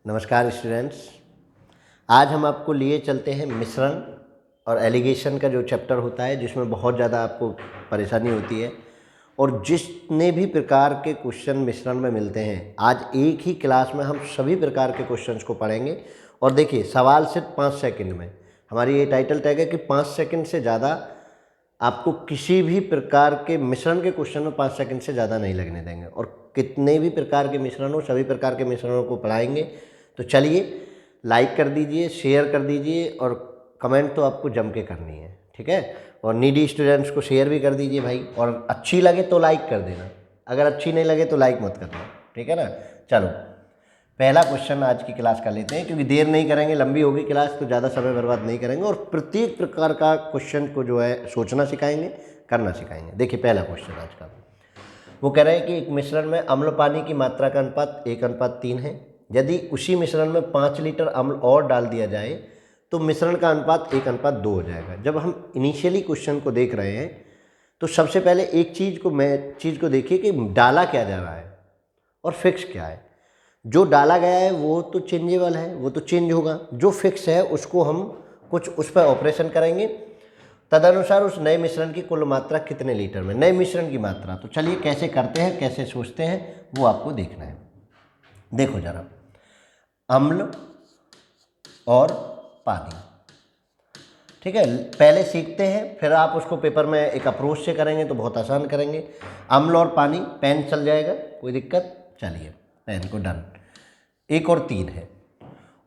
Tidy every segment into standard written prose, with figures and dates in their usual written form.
नमस्कार स्टूडेंट्स। आज हम आपको लिए चलते हैं मिश्रण और एलिगेशन का जो चैप्टर होता है, जिसमें बहुत ज़्यादा आपको परेशानी होती है और जितने भी प्रकार के क्वेश्चन मिश्रण में मिलते हैं, आज एक ही क्लास में हम सभी प्रकार के क्वेश्चंस को पढ़ेंगे। और देखिए, सवाल सिर्फ 5 सेकंड में। हमारी ये टाइटल टैग है कि 5 सेकंड से ज़्यादा आपको किसी भी प्रकार के मिश्रण के क्वेश्चन में 5 सेकंड से ज़्यादा नहीं लगने देंगे, और कितने भी प्रकार के मिश्रण हो, सभी प्रकार के मिश्रणों को पढ़ाएंगे। तो चलिए, लाइक कर दीजिए, शेयर कर दीजिए और कमेंट तो आपको जम के करनी है, ठीक है। और नीडी स्टूडेंट्स को शेयर भी कर दीजिए भाई, और अच्छी लगे तो लाइक कर देना, अगर अच्छी नहीं लगे तो लाइक मत करना, ठीक है ना। चलो, पहला क्वेश्चन आज की क्लास का लेते हैं, क्योंकि देर नहीं करेंगे, लंबी होगी क्लास तो ज़्यादा समय बर्बाद नहीं करेंगे, और प्रत्येक प्रकार का क्वेश्चन को जो है सोचना सिखाएंगे, करना सिखाएंगे। देखिए, पहला क्वेश्चन आज का वो कह रहे हैं कि एक मिश्रण में अम्ल पानी की मात्रा का अनुपात 1:3 है। यदि उसी मिश्रण में 5 लीटर अम्ल और डाल दिया जाए तो मिश्रण का अनुपात 1:2 हो जाएगा। जब हम इनिशियली क्वेश्चन को देख रहे हैं तो सबसे पहले एक चीज़ को देखिए कि डाला क्या जा रहा है और फिक्स क्या है। जो डाला गया है वो तो चेंजेबल है, वो तो चेंज होगा। जो फिक्स है उसको हम कुछ उस पर ऑपरेशन करेंगे, तदनुसार उस नए मिश्रण की कुल मात्रा कितने लीटर में, नए मिश्रण की मात्रा। तो चलिए कैसे करते हैं, कैसे सोचते हैं, वो आपको देखना है। देखो जरा, अम्ल और पानी, ठीक है, पहले सीखते हैं, फिर आप उसको पेपर में एक अप्रोच से करेंगे तो बहुत आसान करेंगे। अम्ल और पानी, पेन चल जाएगा, कोई दिक्कत। चलिए, पेन को डन। 1 और 3 है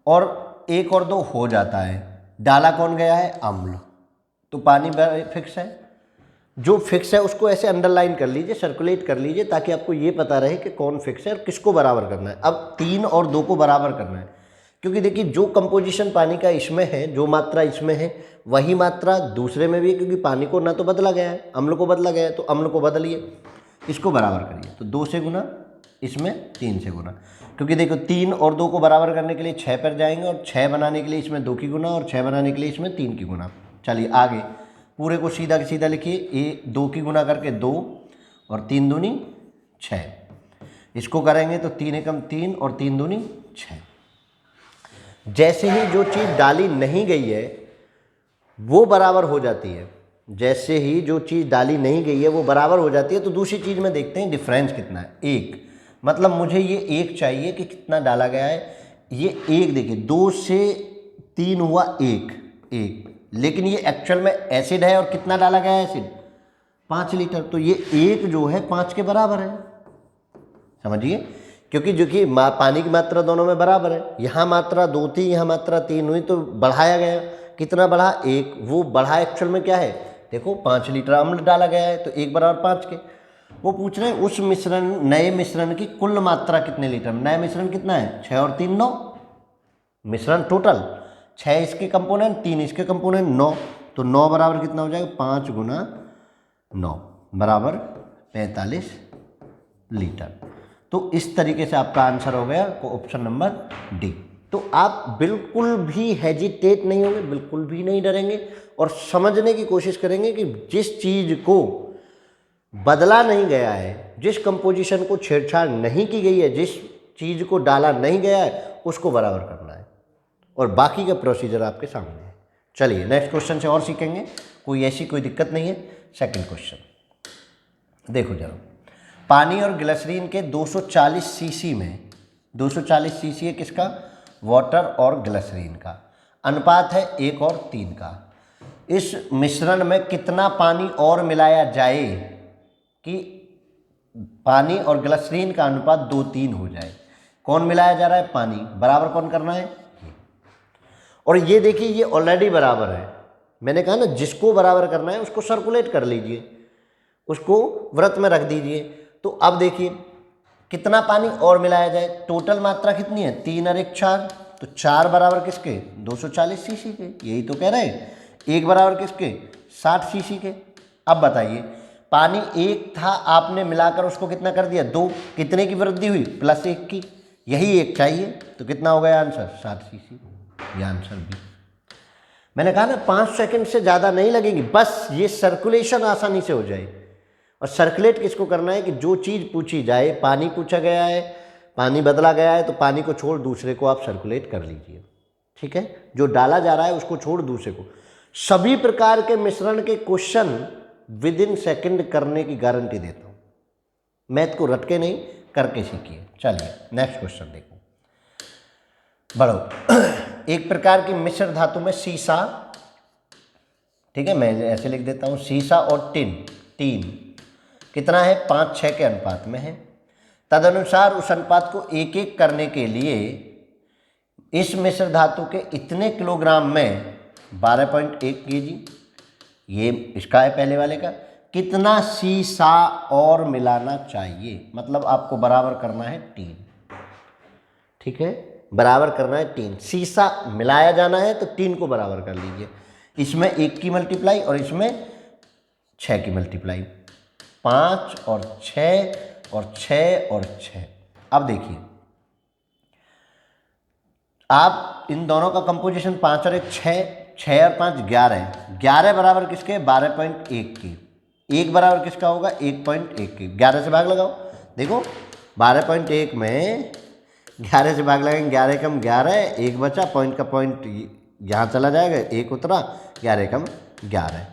और 1 और 2 हो जाता है। डाला कौन गया है? अम्ल। तो पानी फिक्स है। जो फिक्स है उसको ऐसे अंडरलाइन कर लीजिए, सर्कुलेट कर लीजिए, ताकि आपको ये पता रहे कि कौन फिक्स है और किसको बराबर करना है। अब 3 और 2 को बराबर करना है, क्योंकि देखिए जो कंपोजिशन पानी का इसमें है, जो मात्रा इसमें है वही मात्रा दूसरे में भी है, क्योंकि पानी को ना तो बदला गया है, अम्ल को बदला गया है, तो अम्ल को बदलिए, इसको बराबर करिए। तो 2 से गुना, इसमें 3 से गुना, क्योंकि देखो 3 और 2 को बराबर करने के लिए 6 पर जाएंगे, और 6 बनाने के लिए इसमें 2 की गुना, और 6 बनाने के लिए इसमें 3 की गुना। चलिए आगे, पूरे को सीधा के सीधा लिखिए। 2 की गुना करके 2 और 3 दूनी 6। इसको करेंगे तो 3 एकम 3 और 3 दूनी 6। जैसे ही जो चीज़ डाली नहीं गई है वो बराबर हो जाती है, जैसे ही जो चीज़ डाली नहीं गई है वो बराबर हो जाती है, तो दूसरी चीज़ में देखते हैं डिफरेंस कितना है। 1, मतलब मुझे ये 1 चाहिए कि कितना डाला गया है। ये 1 देखिए, 2 से 3 हुआ 1, लेकिन ये एक्चुअल में एसिड है, और कितना डाला गया है एसिड? 5 लीटर। तो ये 1 जो है 5 के बराबर है, समझिए, क्योंकि जो कि पानी की मात्रा दोनों में बराबर है। यहाँ मात्रा 2 थी, यहाँ मात्रा 3 हुई, तो बढ़ाया गया। कितना बढ़ा? 1। वो बढ़ा एक्चुअल में क्या है? देखो, 5 लीटर अम्ल डाला गया है, तो 1 बराबर 5 के। वो पूछ रहे हैं उस मिश्रण, नए मिश्रण की कुल मात्रा कितने लीटर में। नया मिश्रण कितना है? 6 और 3 9। मिश्रण टोटल 6 इसके कंपोनेंट, 3 इसके कंपोनेंट, 9। तो 9 बराबर कितना हो जाएगा? 5 गुना 9 बराबर 45 लीटर। तो इस तरीके से आपका आंसर हो गया ऑप्शन नंबर डी। तो आप बिल्कुल भी हेजिटेट नहीं होंगे, बिल्कुल भी नहीं डरेंगे, और समझने की कोशिश करेंगे कि जिस चीज़ को बदला नहीं गया है, जिस कंपोजिशन को छेड़छाड़ नहीं की गई है, जिस चीज़ को डाला नहीं गया है, उसको बराबर करना है, और बाकी का प्रोसीजर आपके सामने है। चलिए नेक्स्ट क्वेश्चन से और सीखेंगे, कोई दिक्कत नहीं है। सेकंड क्वेश्चन देखो जरा, पानी और ग्लिसरीन के 240 सीसी में, 240 सीसी है किसका? वाटर और ग्लिसरीन का। अनुपात है 1 और 3 का। इस मिश्रण में कितना पानी और मिलाया जाए कि पानी और ग्लिसरीन का अनुपात 2:3 हो जाए? कौन मिलाया जा रहा है? पानी। बराबर कौन करना है? और ये देखिए, ये ऑलरेडी बराबर है। मैंने कहा ना, जिसको बराबर करना है उसको सर्कुलेट कर लीजिए, उसको वृत्त में रख दीजिए। तो अब देखिए कितना पानी और मिलाया जाए। टोटल मात्रा कितनी है? 3 और 1 4। तो 4 बराबर किसके? 240 सीसी के। यही तो कह रहे हैं। 1 बराबर किसके? 60 सीसी के। अब बताइए, पानी 1 था, आपने मिलाकर उसको कितना कर दिया? 2। कितने की वृद्धि हुई? +1 की। यही 1 चाहिए, तो कितना हो गया आंसर? 60 सीसी। ये आंसर भी। मैंने कहा ना, 5 सेकंड से ज़्यादा नहीं लगेगी, बस ये सर्कुलेशन आसानी से हो जाए। और सर्कुलेट किसको करना है कि जो चीज़ पूछी जाए, पानी पूछा गया है, पानी बदला गया है तो पानी को छोड़ दूसरे को आप सर्कुलेट कर लीजिए, ठीक है। जो डाला जा रहा है उसको छोड़ दूसरे को। सभी प्रकार के मिश्रण के क्वेश्चन विद इन सेकेंड करने की गारंटी देता हूँ। मैथ को रट के नहीं, करके सीखिए। चलिए नेक्स्ट क्वेश्चन देखो, बढ़ो। एक प्रकार की मिश्र धातु में सीसा, ठीक है, मैं ऐसे लिख देता हूँ, सीसा और टीन कितना है, 5-6 के अनुपात में है। तदनुसार उस अनुपात को एक एक करने के लिए इस मिश्र धातु के इतने किलोग्राम में 12.1 kg, ये इसका है पहले वाले का, कितना सीसा और मिलाना चाहिए। मतलब आपको बराबर करना है 3, ठीक है, बराबर करना है 3। सीसा मिलाया जाना है तो 3 को बराबर कर लीजिए। इसमें 1 की मल्टीप्लाई और इसमें 6 की मल्टीप्लाई, 5 और 6 और 6 और 6। अब देखिए, आप इन दोनों का कंपोजिशन 5 और 1 6, 6 और 5 11, 11 बराबर किसके, 12.1 के। 1 बराबर किसका होगा, 1.1 के। 11 से भाग लगाओ, देखो 12.1 में 11 से भाग लगाएंगे, 11 कम 11, 1 बचा, पॉइंट का पॉइंट यहाँ चला जाएगा, 1 उतरा, 11 कम 11,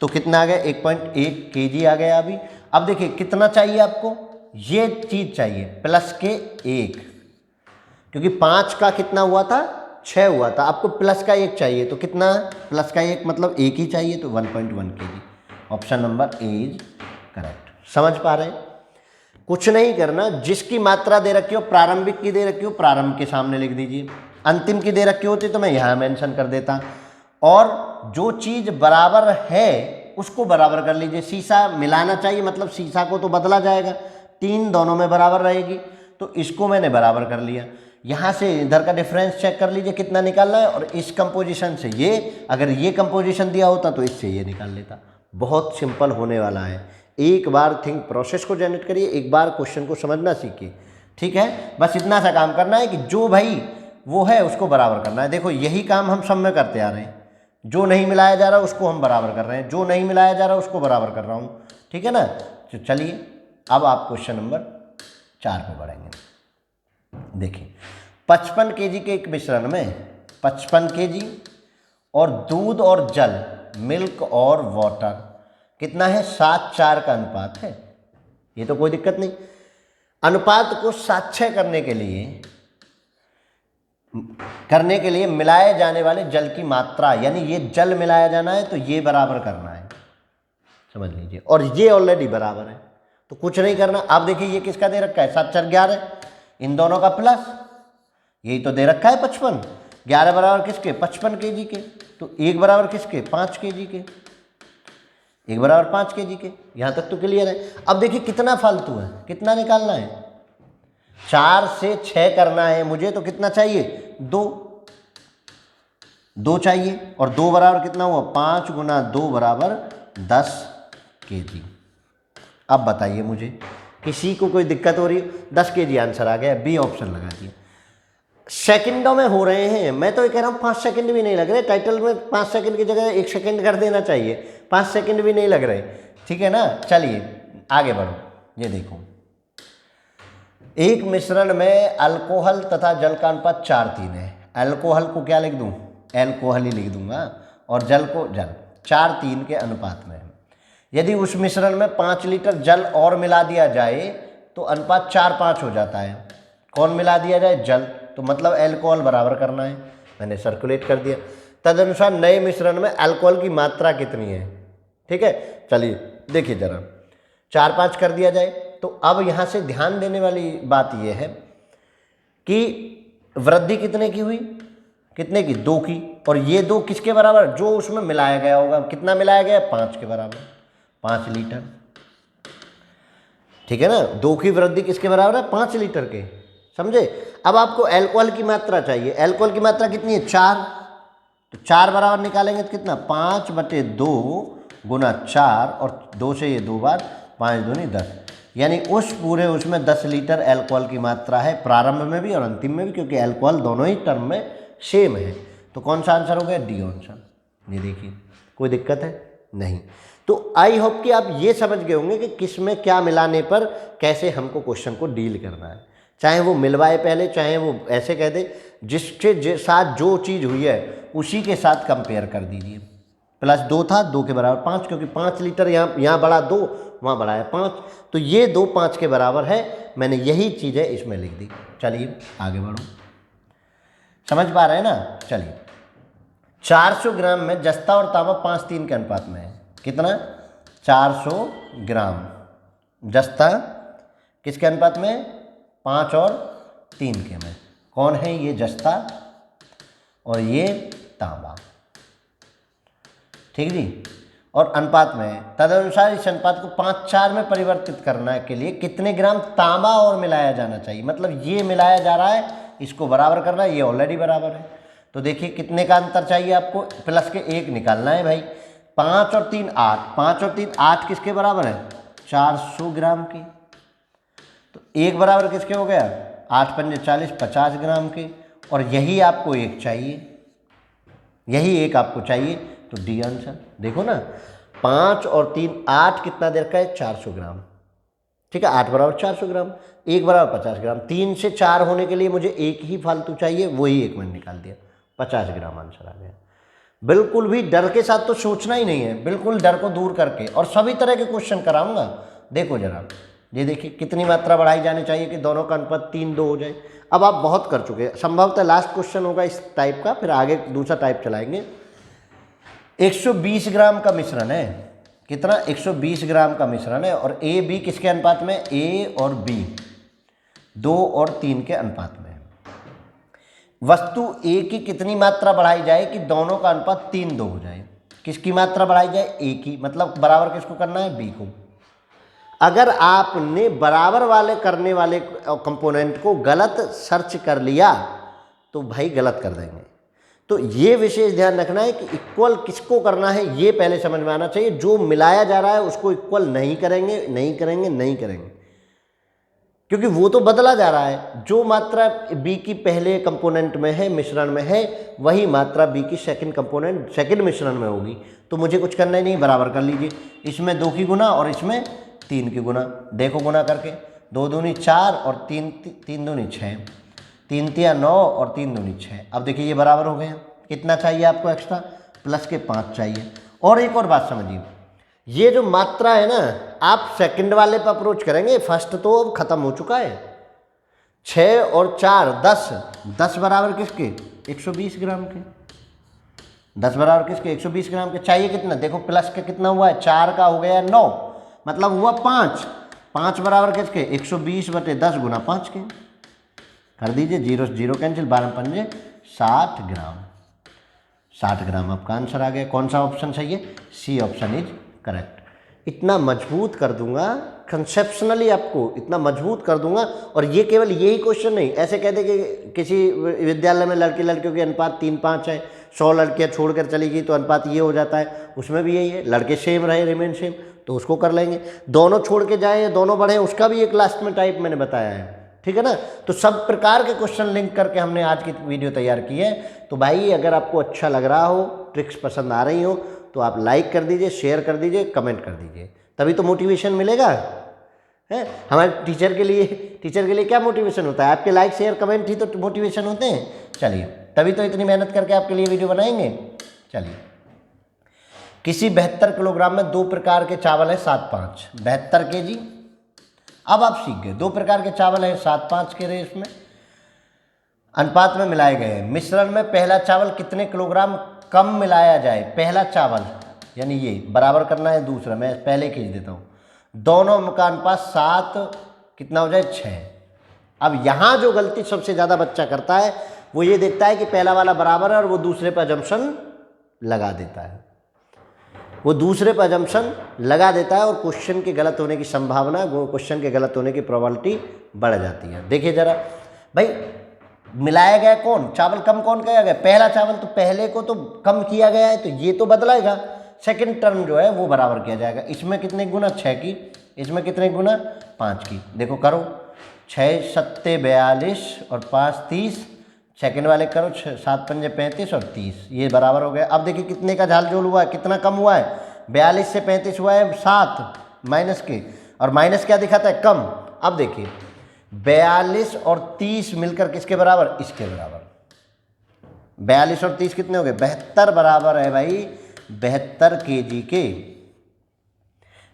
तो कितना आ गया, 1.1 kg आ गया अभी। अब देखिए कितना चाहिए आपको, ये चीज़ चाहिए प्लस के 1, क्योंकि 5 का कितना हुआ था, 6 हुआ था, आपको प्लस का 1 चाहिए, तो कितना प्लस का 1 मतलब 1 ही चाहिए, तो 1.1 kg। Option number A is correct. समझ पा रहे हैं? कुछ नहीं करना, जिसकी मात्रा दे रखी हो, प्रारंभिक की दे रखी हो, प्रारंभ के सामने लिख दीजिए। अंतिम की दे रखी होती तो मैं यहाँ मेंशन कर देता। और जो चीज़ बराबर है उसको बराबर कर लीजिए। सीसा मिलाना चाहिए मतलब सीसा को तो बदला जाएगा, 3 दोनों में बराबर रहेगी, तो इसको मैंने बराबर कर लिया। यहाँ से इधर का डिफरेंस चेक कर लीजिए कितना निकालना है, और इस कंपोजिशन से ये, अगर ये कंपोजिशन दिया होता तो इससे ये निकाल लेता। बहुत सिंपल होने वाला है। एक बार थिंक प्रोसेस को जनरेट करिए, एक बार क्वेश्चन को समझना सीखिए, ठीक है। बस इतना सा काम करना है कि जो भाई वो है उसको बराबर करना है। देखो यही काम हम सब में करते आ रहे हैं, जो नहीं मिलाया जा रहा उसको हम बराबर कर रहे हैं, जो नहीं मिलाया जा रहा उसको बराबर कर रहा हूँ, ठीक है ना। तो चलिए अब आप क्वेश्चन नंबर 4 पे बढ़ेंगे। देखिए 55 kg के एक मिश्रण में 55 kg और दूध और जल, मिल्क और वाटर कितना है, 7:4 का अनुपात है। ये तो कोई दिक्कत नहीं। अनुपात को 7:6 करने के लिए मिलाए जाने वाले जल की मात्रा, यानी ये जल मिलाया जाना है तो ये बराबर करना है, समझ लीजिए। और ये ऑलरेडी बराबर है तो कुछ नहीं करना। आप देखिए ये किसका दे रखा है, 7×4 11, इन दोनों का प्लस, यही तो दे रखा है 55। 11 बराबर किसके, 55 kg के, तो 1 बराबर किसके, 5 kg के, 1 बराबर 5 kg के। यहाँ तक तो क्लियर है। अब देखिए कितना फालतू है, कितना निकालना है, 4 से 6 करना है मुझे, तो कितना चाहिए, 2 चाहिए। और 2 बराबर कितना हुआ, 5 × 2 बराबर 10 kg। अब बताइए मुझे, किसी को कोई दिक्कत हो रही है? 10 kg आंसर आ गया, बी ऑप्शन लगा दिया। सेकंडों में हो रहे हैं, मैं तो ये कह रहा हूँ 5 सेकंड भी नहीं लग रहे। टाइटल में 5 सेकंड की जगह 1 सेकंड कर देना चाहिए, 5 सेकंड भी नहीं लग रहे, ठीक है ना। चलिए आगे बढ़ो। ये देखो एक मिश्रण में अल्कोहल तथा जल का अनुपात 4:3 है। अल्कोहल को क्या लिख दूँ, एल्कोहल ही लिख दूंगा, और जल को जल, 4:3 के अनुपात में है। यदि उस मिश्रण में 5 लीटर जल और मिला दिया जाए तो अनुपात 4:5 हो जाता है। कौन मिला दिया जाए, जल, तो मतलब अल्कोहल बराबर करना है, मैंने सर्कुलेट कर दिया। तदनुसार नए मिश्रण में अल्कोहल की मात्रा कितनी है, ठीक है। चलिए देखिए जरा, 4:5 कर दिया जाए तो अब यहाँ से ध्यान देने वाली बात यह है कि वृद्धि कितने की हुई, कितने की, 2 की, और ये 2 किसके बराबर, जो उसमें मिलाया गया होगा, कितना मिलाया गया, 5 के बराबर, 5 लीटर, ठीक है ना। 2 की वृद्धि किसके बराबर है, 5 लीटर के, समझे। अब आपको अल्कोहल की मात्रा चाहिए, अल्कोहल की मात्रा कितनी है, 4, तो 4 बराबर निकालेंगे तो कितना, 5/2 × 4, और 2 से ये 2 बार, 5 दूनी 10, यानी उस पूरे उसमें 10 लीटर अल्कोहल की मात्रा है, प्रारंभ में भी और अंतिम में भी, क्योंकि अल्कोहल दोनों ही टर्म में सेम है। तो कौन सा आंसर हो गया, डी ऑप्शन। ये देखिए कोई दिक्कत है नहीं। तो आई होप कि आप ये समझ गए होंगे कि किस में क्या मिलाने पर कैसे हमको क्वेश्चन को डील करना है। चाहे वो मिलवाए पहले, चाहे वो ऐसे कह दे, जिसके साथ जो चीज़ हुई है उसी के साथ कंपेयर कर दीजिए। +2 था, 2 के बराबर 5, क्योंकि 5 लीटर यहाँ बड़ा 2, वहाँ बड़ा है 5, तो ये 2 5 के बराबर है। मैंने यही चीज़ें इसमें लिख दी। चलिए आगे बढ़ो, समझ पा रहे हैं ना। चलिए 400 ग्राम में जस्ता और तांबा 5:3 के अनुपात में है। कितना? 400 ग्राम जस्ता किसके अनुपात में? 5 और 3 के में। कौन है ये? जस्ता और ये तांबा, ठीक जी। और अनुपात में है। तदनुसार इस अनुपात को 5:4 में परिवर्तित करने के लिए कितने ग्राम तांबा और मिलाया जाना चाहिए? मतलब ये मिलाया जा रहा है, इसको बराबर करना है, ये ऑलरेडी बराबर है। तो देखिए कितने का अंतर चाहिए आपको? प्लस के 1 निकालना है भाई। 5 और 3 8, 5 और 3 8 किसके बराबर है? 400 ग्राम के। तो 1 बराबर किसके हो गया? 8 पंजे 40, 50 ग्राम के। और यही आपको 1 चाहिए, यही 1 आपको चाहिए। तो डी आंसर देखो ना, 5 और 3 8 कितना देर का है? 400 ग्राम, ठीक है। 8 बराबर 400 ग्राम, 1 बराबर 50 ग्राम। 3 से 4 होने के लिए मुझे 1 ही फालतू चाहिए, वही 1 मैंने निकाल दिया, 50 ग्राम आंसर आ गया। बिल्कुल भी डर के साथ तो सोचना ही नहीं है, बिल्कुल डर को दूर करके। और सभी तरह के क्वेश्चन कराऊंगा। देखो जरा, ये देखिए कितनी मात्रा बढ़ाई जानी चाहिए कि दोनों का अनुपात 3:2 हो जाए। अब आप बहुत कर चुके हैं, संभवतः लास्ट क्वेश्चन होगा इस टाइप का, फिर आगे दूसरा टाइप चलाएंगे। 120 ग्राम का मिश्रण है। कितना? 120 ग्राम का मिश्रण है। और ए बी किसके अनुपात में? ए और बी 2 और 3 के अनुपात में। वस्तु ए की कितनी मात्रा बढ़ाई जाए कि दोनों का अनुपात 3:2 हो जाए? किसकी मात्रा बढ़ाई जाए? ए की, मतलब बराबर किसको करना है? बी को। अगर आपने बराबर वाले करने वाले कंपोनेंट को गलत सर्च कर लिया तो भाई गलत कर देंगे। तो ये विशेष ध्यान रखना है कि इक्वल किसको करना है ये पहले समझ में आना चाहिए। जो मिलाया जा रहा है उसको इक्वल नहीं करेंगे, नहीं करेंगे, नहीं करेंगे, क्योंकि वो तो बदला जा रहा है। जो मात्रा बी की पहले कंपोनेंट में है, मिश्रण में है, वही मात्रा बी की सेकंड कंपोनेंट सेकंड मिश्रण में होगी। तो मुझे कुछ करना ही नहीं, बराबर कर लीजिए। इसमें 2 की गुना और इसमें 3 की गुना। देखो गुना करके, 2 दूनी 4 और 3 दूनी 6, 3 तिया 9 और 3 दूनी 6। अब देखिए ये बराबर हो गए। कितना चाहिए आपको एक्स्ट्रा? प्लस के 5 चाहिए। और एक और बात समझिए, ये जो मात्रा है ना, आप सेकंड वाले पर अप्रोच करेंगे, फर्स्ट तो अब खत्म हो चुका है। 6 और 4 10, 10 बराबर किसके? 120 ग्राम के। 10 बराबर किसके? 120 ग्राम के। चाहिए कितना? देखो प्लस के कितना हुआ है? 4 का हो गया 9, मतलब हुआ 5। 5 बराबर किसके? 120/10 गुना 5 के। कर दीजिए, 0 0 कैंसिल, 12 पंजे 60 ग्राम। 60 ग्राम आपका आंसर आ गया। कौन सा ऑप्शन सही है? C option is correct. इतना मजबूत कर दूंगा कंसेप्शनली, आपको इतना मजबूत कर दूंगा। और ये केवल यही क्वेश्चन नहीं, ऐसे कहते कि किसी विद्यालय में लड़के लड़कियों के अनुपात 3:5 है, 100 लड़कियां छोड़कर चली गई तो अनुपात ये हो जाता है, उसमें भी यही है। लड़के सेम रहे, रिमेन सेम, तो उसको कर लेंगे। दोनों छोड़ के जाए, दोनों बढ़े, उसका भी एक लास्ट में टाइप मैंने बताया है, ठीक है ना। तो सब प्रकार के क्वेश्चन लिंक करके हमने आज की वीडियो तैयार की है। तो भाई अगर आपको अच्छा लग रहा हो, ट्रिक्स पसंद आ रही हो, तो आप लाइक कर दीजिए, शेयर कर दीजिए, कमेंट कर दीजिए, तभी तो मोटिवेशन मिलेगा है। हमारे टीचर के लिए क्या मोटिवेशन होता है? आपके लाइक शेयर कमेंट ही तो मोटिवेशन होते हैं। चलिए, तभी तो इतनी मेहनत करके आपके लिए वीडियो बनाएंगे। चलिए, किसी 72 किलोग्राम में 2 प्रकार के चावल है 7-5, 72 kg। अब आप सीख गए, 2 प्रकार के चावल है 7-5 के रेस में अनुपात में मिलाए गए हैं। मिश्रण में पहला चावल कितने किलोग्राम कम मिलाया जाए? पहला चावल यानी ये बराबर करना है, दूसरा मैं पहले खींच देता हूँ। दोनों का अनुपात 7 कितना हो जाए? 6। अब यहाँ जो गलती सबसे ज़्यादा बच्चा करता है वो ये देखता है कि पहला वाला बराबर है और वो दूसरे पर अजम्पशन लगा देता है, वो दूसरे पर अजम्पशन लगा देता है और क्वेश्चन के गलत होने की संभावना, क्वेश्चन के गलत होने की प्रोबेबिलिटी बढ़ जाती है। देखिए जरा भाई, मिलाया गया कौन? चावल कम कौन किया गया? पहला चावल, तो पहले को तो कम किया गया है, तो ये तो बदलाएगा। सेकंड टर्म जो है वो बराबर किया जाएगा। इसमें कितने गुना? 6 की, इसमें कितने गुना? 5 की। देखो करो, 6 7 42 और 5 30। सेकंड वाले करो, 7 पंजे 35 और 30, ये बराबर हो गया। अब देखिए कितने का झालझोल हुआ है, कितना कम हुआ है? 42 से 35 हुआ है 7 माइनस के, और माइनस क्या दिखाता है? कम। अब देखिए 42 और 30 मिलकर किसके बराबर? इसके बराबर। 42 और 30 कितने हो गए? 72 बराबर है भाई 72 kg के।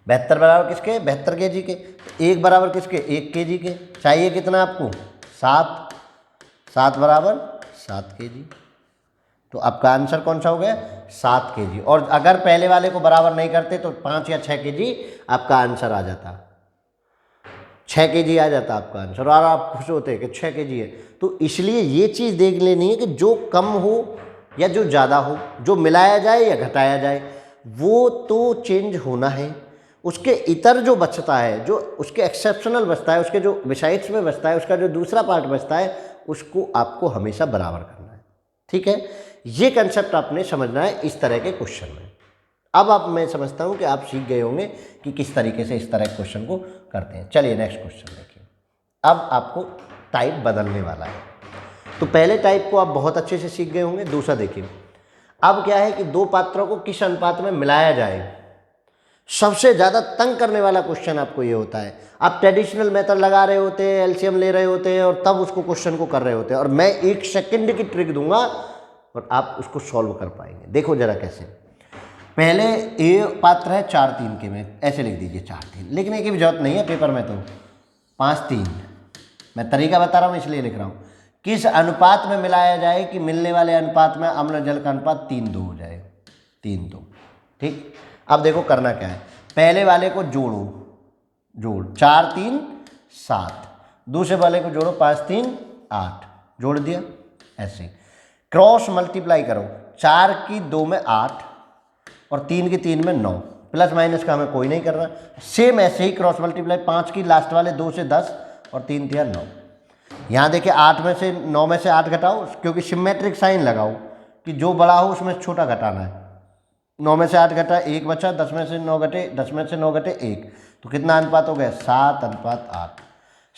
72 बराबर किसके? 72 kg के। एक बराबर किसके? 1 kg के। चाहिए कितना आपको? 7। 7 बराबर 7 kg। तो आपका आंसर कौन सा हो गया? 7 kg। और अगर पहले वाले को बराबर नहीं करते तो 5 या 6 kg आपका आंसर आ जाता। 6 kg आ जाता आपका आंसर और आप खुश होते कि 6 kg है। तो इसलिए ये चीज़ देख लेनी है कि जो कम हो या जो ज़्यादा हो, जो मिलाया जाए या घटाया जाए, वो तो चेंज होना है। उसके इतर जो बचता है, जो उसके एक्सेप्शनल बचता है, उसके जो बिसाइड्स में बचता है, उसका जो दूसरा पार्ट बचता है, उसको आपको हमेशा बराबर करना है। ठीक है, ये कंसेप्ट आपने समझना है इस तरह के क्वेश्चन में। अब आप, मैं समझता हूँ कि आप सीख गए होंगे कि किस तरीके से इस तरह के क्वेश्चन को करते हैं। चलिए नेक्स्ट क्वेश्चन देखिए। अब आपको टाइप बदलने वाला है। तो पहले टाइप को आप बहुत अच्छे से सीख गए होंगे। दूसरा देखिए, अब क्या है कि दो पात्रों को किस अनुपात में मिलाया जाए। सबसे ज़्यादा तंग करने वाला क्वेश्चन आपको ये होता है। आप ट्रेडिशनल मेथड लगा रहे होते हैं, एलसीएम ले रहे होते हैं और तब उसको क्वेश्चन को कर रहे होते हैं, और मैं 1 सेकंड की ट्रिक दूंगा और आप उसको सॉल्व कर पाएंगे। देखो जरा कैसे। पहले ए पात्र है 4-3 के में, ऐसे लिख दीजिए 4-3। लिखने की भी जरूरत नहीं है पेपर में, तो 5-3। मैं तरीका बता रहा हूँ इसलिए लिख रहा हूँ। किस अनुपात में मिलाया जाए कि मिलने वाले अनुपात में अम्ल जल का अनुपात 3-2 हो जाए। 3-2। ठीक। अब देखो करना क्या है। पहले वाले को जोड़ो, जोड़ 4-3 7। दूसरे वाले को जोड़ो 5-3 8। जोड़ दिया। ऐसे क्रॉस मल्टीप्लाई करो। 4 की 2 में 8 और 3 की 3 में 9। प्लस माइनस का हमें कोई नहीं करना। सेम ऐसे ही क्रॉस मल्टीप्लाई 5 की लास्ट वाले 2 से 10 और 3 दिया 9। यहाँ देखिए 8 में से 9 में से 8 घटाओ, क्योंकि सिमेट्रिक साइन लगाओ कि जो बड़ा हो उसमें छोटा घटाना है। 9 में से 8 घटा 1 बचा, 10 में से 9 घटे 10 में से 9 घटे 1। तो कितना अनुपात हो गया? 7:8।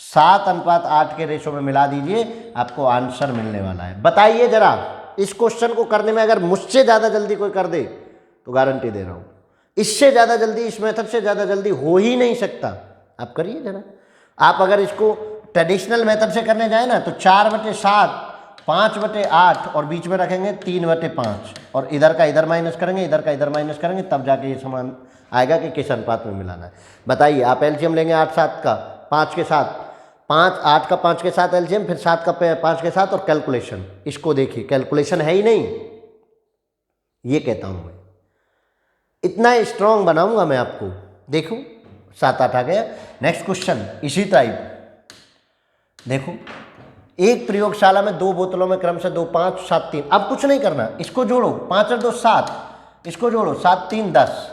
7:8 के रेशो में मिला दीजिए, आपको आंसर मिलने वाला है। बताइए जरा, इस क्वेश्चन को करने में अगर मुझसे ज़्यादा जल्दी कोई कर दे तो गारंटी दे रहा हूँ, इससे ज़्यादा जल्दी, इस मेथड से ज़्यादा जल्दी हो ही नहीं सकता। आप करिए जरा। आप अगर इसको ट्रेडिशनल मेथड से करने जाए ना तो 4/7 5/8 और बीच में रखेंगे 3/5 और इधर का इधर माइनस करेंगे, इधर का इधर माइनस करेंगे, तब जाके ये समान आएगा कि किस अनुपात में मिलाना है। बताइए, आप एलसीएम लेंगे 8-7 का 5 के साथ, 8 का 5 के साथ एलसीएम, फिर 7 का 5 के साथ और कैलकुलेशन। इसको देखिए, कैलकुलेशन है ही नहीं। ये कहता हूँ मैं, इतना स्ट्रॉन्ग बनाऊंगा मैं आपको। देखो 7-8 आ गया। नेक्स्ट क्वेश्चन इसी टाइप। देखो, एक प्रयोगशाला में 2 बोतलों में क्रमशः 2 5 7 3। अब कुछ नहीं करना, इसको जोड़ो। 5 और 2 7, इसको जोड़ो 7 3 10।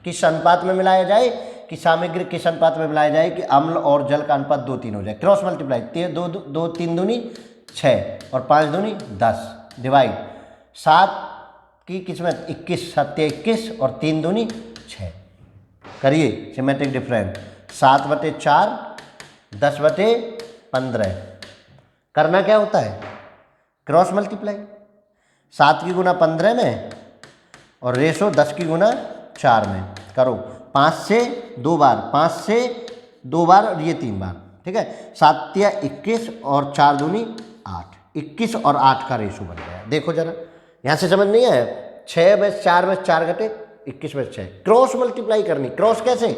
किस अनुपात में मिलाया जाए कि सामग्री किस अनुपात में मिलाया जाए कि अम्ल और जल का अनुपात 2-3 हो जाए। क्रॉस मल्टीप्लाई 2 3 दूनी 6 और 5 दूनी 10। डिवाइड 7 की किस में 21, 7 21 और 3 दूनी 6। करिए सिमेट्रिक डिफरेंस। 7/4 10/15। करना क्या होता है? Cross multiply. 7 की गुना 15 में और रेशो 10 की गुना 4 में करो। 5 से 2 बार, 5 से 2 बार और ये 3 बार। ठीक है, 7 या 21 और 4 दूनी 8। 21 और 8 का रेशो बन गया। देखो जरा, यहाँ से समझ नहीं आया? 6 में 4 में 4 घटे 21 में 6। क्रॉस मल्टीप्लाई करनी। क्रॉस कैसे?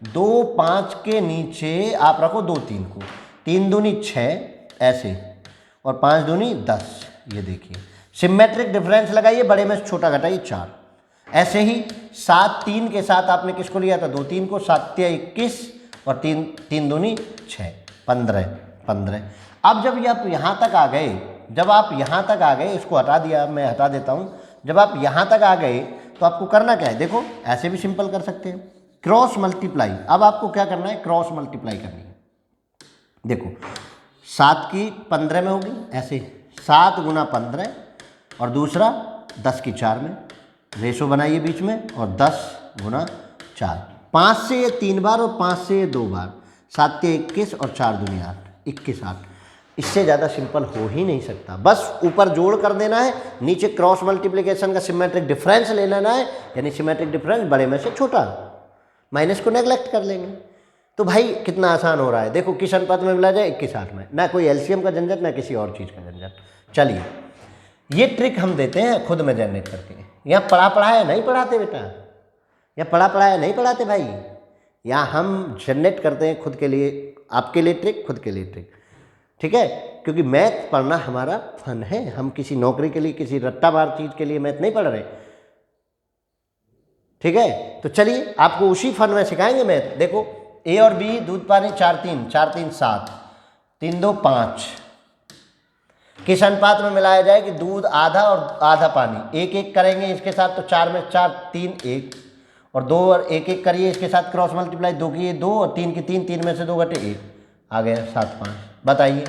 2 5 के नीचे आप रखो 2 3 को, 3 दूनी 6 ऐसे और 5 दूनी 10। ये देखिए सिमेट्रिक डिफरेंस लगाइए, बड़े में से छोटा घटाइए 4। ऐसे ही 7 3 के साथ आपने किसको लिया था? 2 3 को। 7 या 21 और 3 दूनी 6 15। अब जब ये आप यहाँ तक आ गए, जब आप यहाँ तक आ गए, इसको हटा दिया, मैं हटा देता हूँ। जब आप यहाँ तक आ गए तो आपको करना क्या है? देखो ऐसे भी सिंपल कर सकते हैं, क्रॉस मल्टीप्लाई। अब आपको क्या करना है? क्रॉस मल्टीप्लाई करनी है। देखो 7 की 15 में होगी, ऐसे 7 गुना 15 और दूसरा 10 की 4 में। रेशो बनाइए बीच में और 10 गुना 4। 5 से ये 3 बार और 5 से ये 2 बार। 7 के 21 और 4 दूनी 8, 21 8। इससे ज़्यादा सिंपल हो ही नहीं सकता। बस ऊपर जोड़ कर देना है, नीचे क्रॉस मल्टीप्लिकेशन का सिमेट्रिक डिफरेंस ले लेना है, यानी सिमेट्रिक डिफरेंस बड़े में से छोटा। माइनस को नेगलेक्ट कर लेंगे। तो भाई कितना आसान हो रहा है, देखो किस अनुपात में मिला जाए 21:8 में, ना कोई एलसीएम का झंझट ना किसी और चीज़ का झंझट। चलिए ये ट्रिक हम देते हैं खुद में जनरेट करके। यहाँ पढ़ा है नहीं पढ़ाते बेटा, यहाँ पढ़ा है नहीं पढ़ाते भाई, यहाँ हम जनरेट करते हैं खुद के लिए, आपके लिए ट्रिक, खुद के लिए ट्रिक, ठीक है। क्योंकि मैथ पढ़ना हमारा फन है, हम किसी नौकरी के लिए किसी रट्टामार चीज़ के लिए मैथ नहीं पढ़ रहे, ठीक है। तो चलिए आपको उसी फन में सिखाएंगे मैथ। देखो ए और बी दूध पानी 4-3, 4-3 7, 3-2 5, किस अनुपात में मिलाया जाए कि दूध आधा और आधा पानी, 1-1 करेंगे इसके साथ तो 4 में 4 3 1, और 2 और 1-1 करिए इसके साथ क्रॉस मल्टीप्लाई, 2 की 2 और 3 की 3, 3 में से 2 घटे 1, आ गया 7-5। बताइए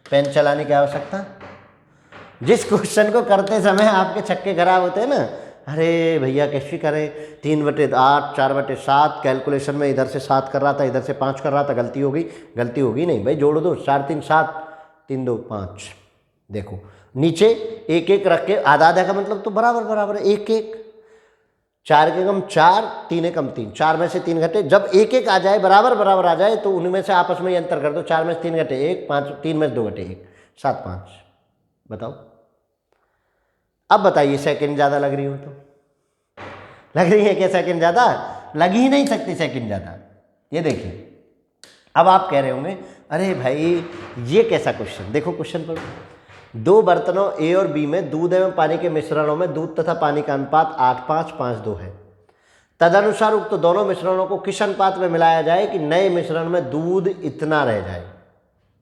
पेन चलाने की आवश्यकता। जिस क्वेश्चन को करते समय आपके छक्के खराब होते हैं ना, अरे भैया कैसे करें, 3/8 4/7, कैलकुलेशन में इधर से 7 कर रहा था इधर से 5 कर रहा था, गलती होगी नहीं भाई, जोड़ दो 4-3 7, 3-2 5। देखो नीचे 1-1 रख के आधा का मतलब तो बराबर 1-1, 4 के कम 4, 3 कम 3, 4 में से 3 घटे, जब 1-1 आ जाए बराबर आ जाए तो उनमें से आपस में अंतर कर दो, 4 में से 3 घटे 1, 5 3 में से 2 घटे 1, 7-5। बताओ अब बताइए सेकंड ज़्यादा लग रही हो तो, लग रही है क्या सेकंड ज़्यादा? लग ही नहीं सकती सेकंड ज़्यादा। ये देखिए अब आप कह रहे होंगे अरे भाई ये कैसा क्वेश्चन, देखो क्वेश्चन पढ़ो। 2 बर्तनों ए और बी में दूध एवं पानी के मिश्रणों में दूध तथा पानी का अनुपात 8-5 5-2 है। तदनुसार उक्त दोनों मिश्रणों को किस अनुपात में मिलाया जाए कि नए मिश्रण में दूध इतना रह जाए।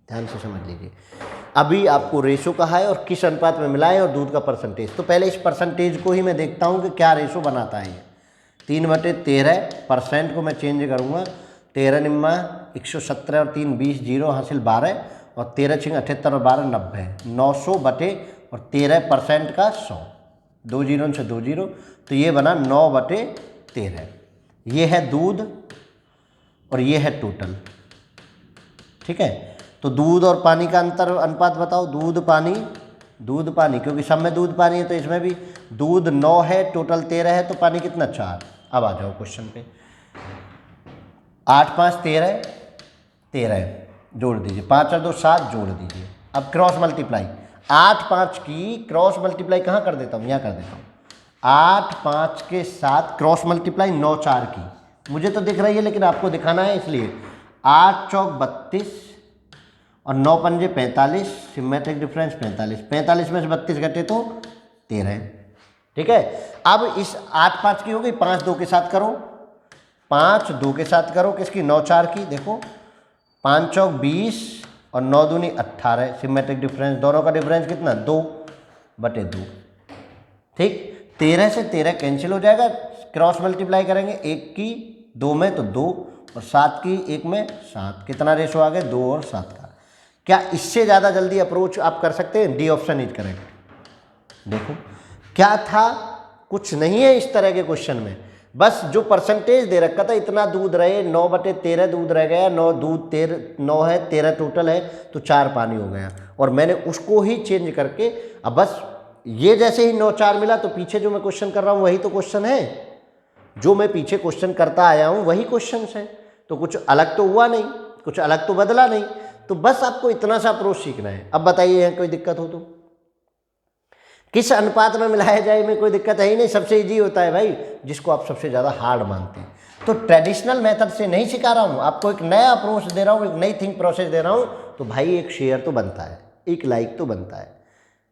ध्यान से समझ लीजिए, अभी आपको रेशो कहा है और किस अनुपात में मिलाएं और दूध का परसेंटेज। तो पहले इस परसेंटेज को ही मैं देखता हूँ कि क्या रेशो बनाता है ये। 3/13% को मैं चेंज करूँगा, 13 निम्मा 117 और 3 20, 0 हासिल 12 और 13 6 78 और 12 90, 900 बटे और 13% का 100, 2 जीरो से 2 जीरो, तो ये बना 9/13। ये है दूध और ये है टोटल, ठीक है। तो दूध और पानी का अंतर अनुपात बताओ, दूध पानी क्योंकि सब में दूध पानी है तो इसमें भी दूध 9 है, टोटल 13 है, तो पानी कितना 4। अब आ जाओ क्वेश्चन पे, 8 5 13 जोड़ दीजिए, 5 और 2 7 जोड़ दीजिए। अब क्रॉस मल्टीप्लाई, 8 5 की क्रॉस मल्टीप्लाई कहाँ कर देता हूँ, यहाँ कर देता हूँ। 8 5 के साथ क्रॉस मल्टीप्लाई 9 4 की, मुझे तो दिख रही है लेकिन आपको दिखाना है इसलिए। 8 चौक 32 और 9 पंजे 45, सिमेट्रिक डिफरेंस 45, 45 में से 32 घटे तो 13, ठीक है। अब इस 8 5 की हो गई, 5 2 के साथ करो, 5 2 के साथ करो किसकी, 9 4 की। देखो 5 चौक 20 और 9 दूनी 18, सिमेट्रिक डिफरेंस, दोनों का डिफरेंस कितना 2/2, ठीक। 13 से 13 कैंसिल हो जाएगा, क्रॉस मल्टीप्लाई करेंगे, 1 की 2 में तो 2 और 7 की 1 में 7, कितना रेशो आ गया 2 और 7 का। क्या इससे ज़्यादा जल्दी अप्रोच आप कर सकते हैं? D option is correct. देखो क्या था, कुछ नहीं है इस तरह के क्वेश्चन में, बस जो परसेंटेज दे रखा था इतना दूध रहे, 9/13 दूध रह गया, 9 दूध 9 है, 13 टोटल है तो 4 पानी हो गया, और मैंने उसको ही चेंज करके अब बस ये जैसे ही 9 4 मिला तो पीछे जो मैं क्वेश्चन कर रहा हूँ वही तो क्वेश्चन है, जो मैं पीछे क्वेश्चन करता आया हूँ वही क्वेश्चन है, तो कुछ अलग तो हुआ नहीं, कुछ अलग तो बदला नहीं, तो बस आपको इतना सा अप्रोच सीखना है। अब बताइए यहाँ कोई दिक्कत हो तो, किस अनुपात में मिलाया जाए में कोई दिक्कत है ही नहीं, सबसे इजी होता है भाई जिसको आप सबसे ज़्यादा हार्ड मानते हैं। तो ट्रेडिशनल मेथड से नहीं सिखा रहा हूँ आपको, एक नया अप्रोच दे रहा हूँ, एक नई थिंक प्रोसेस दे रहा हूँ, तो भाई एक शेयर तो बनता है, एक लाइक तो बनता है,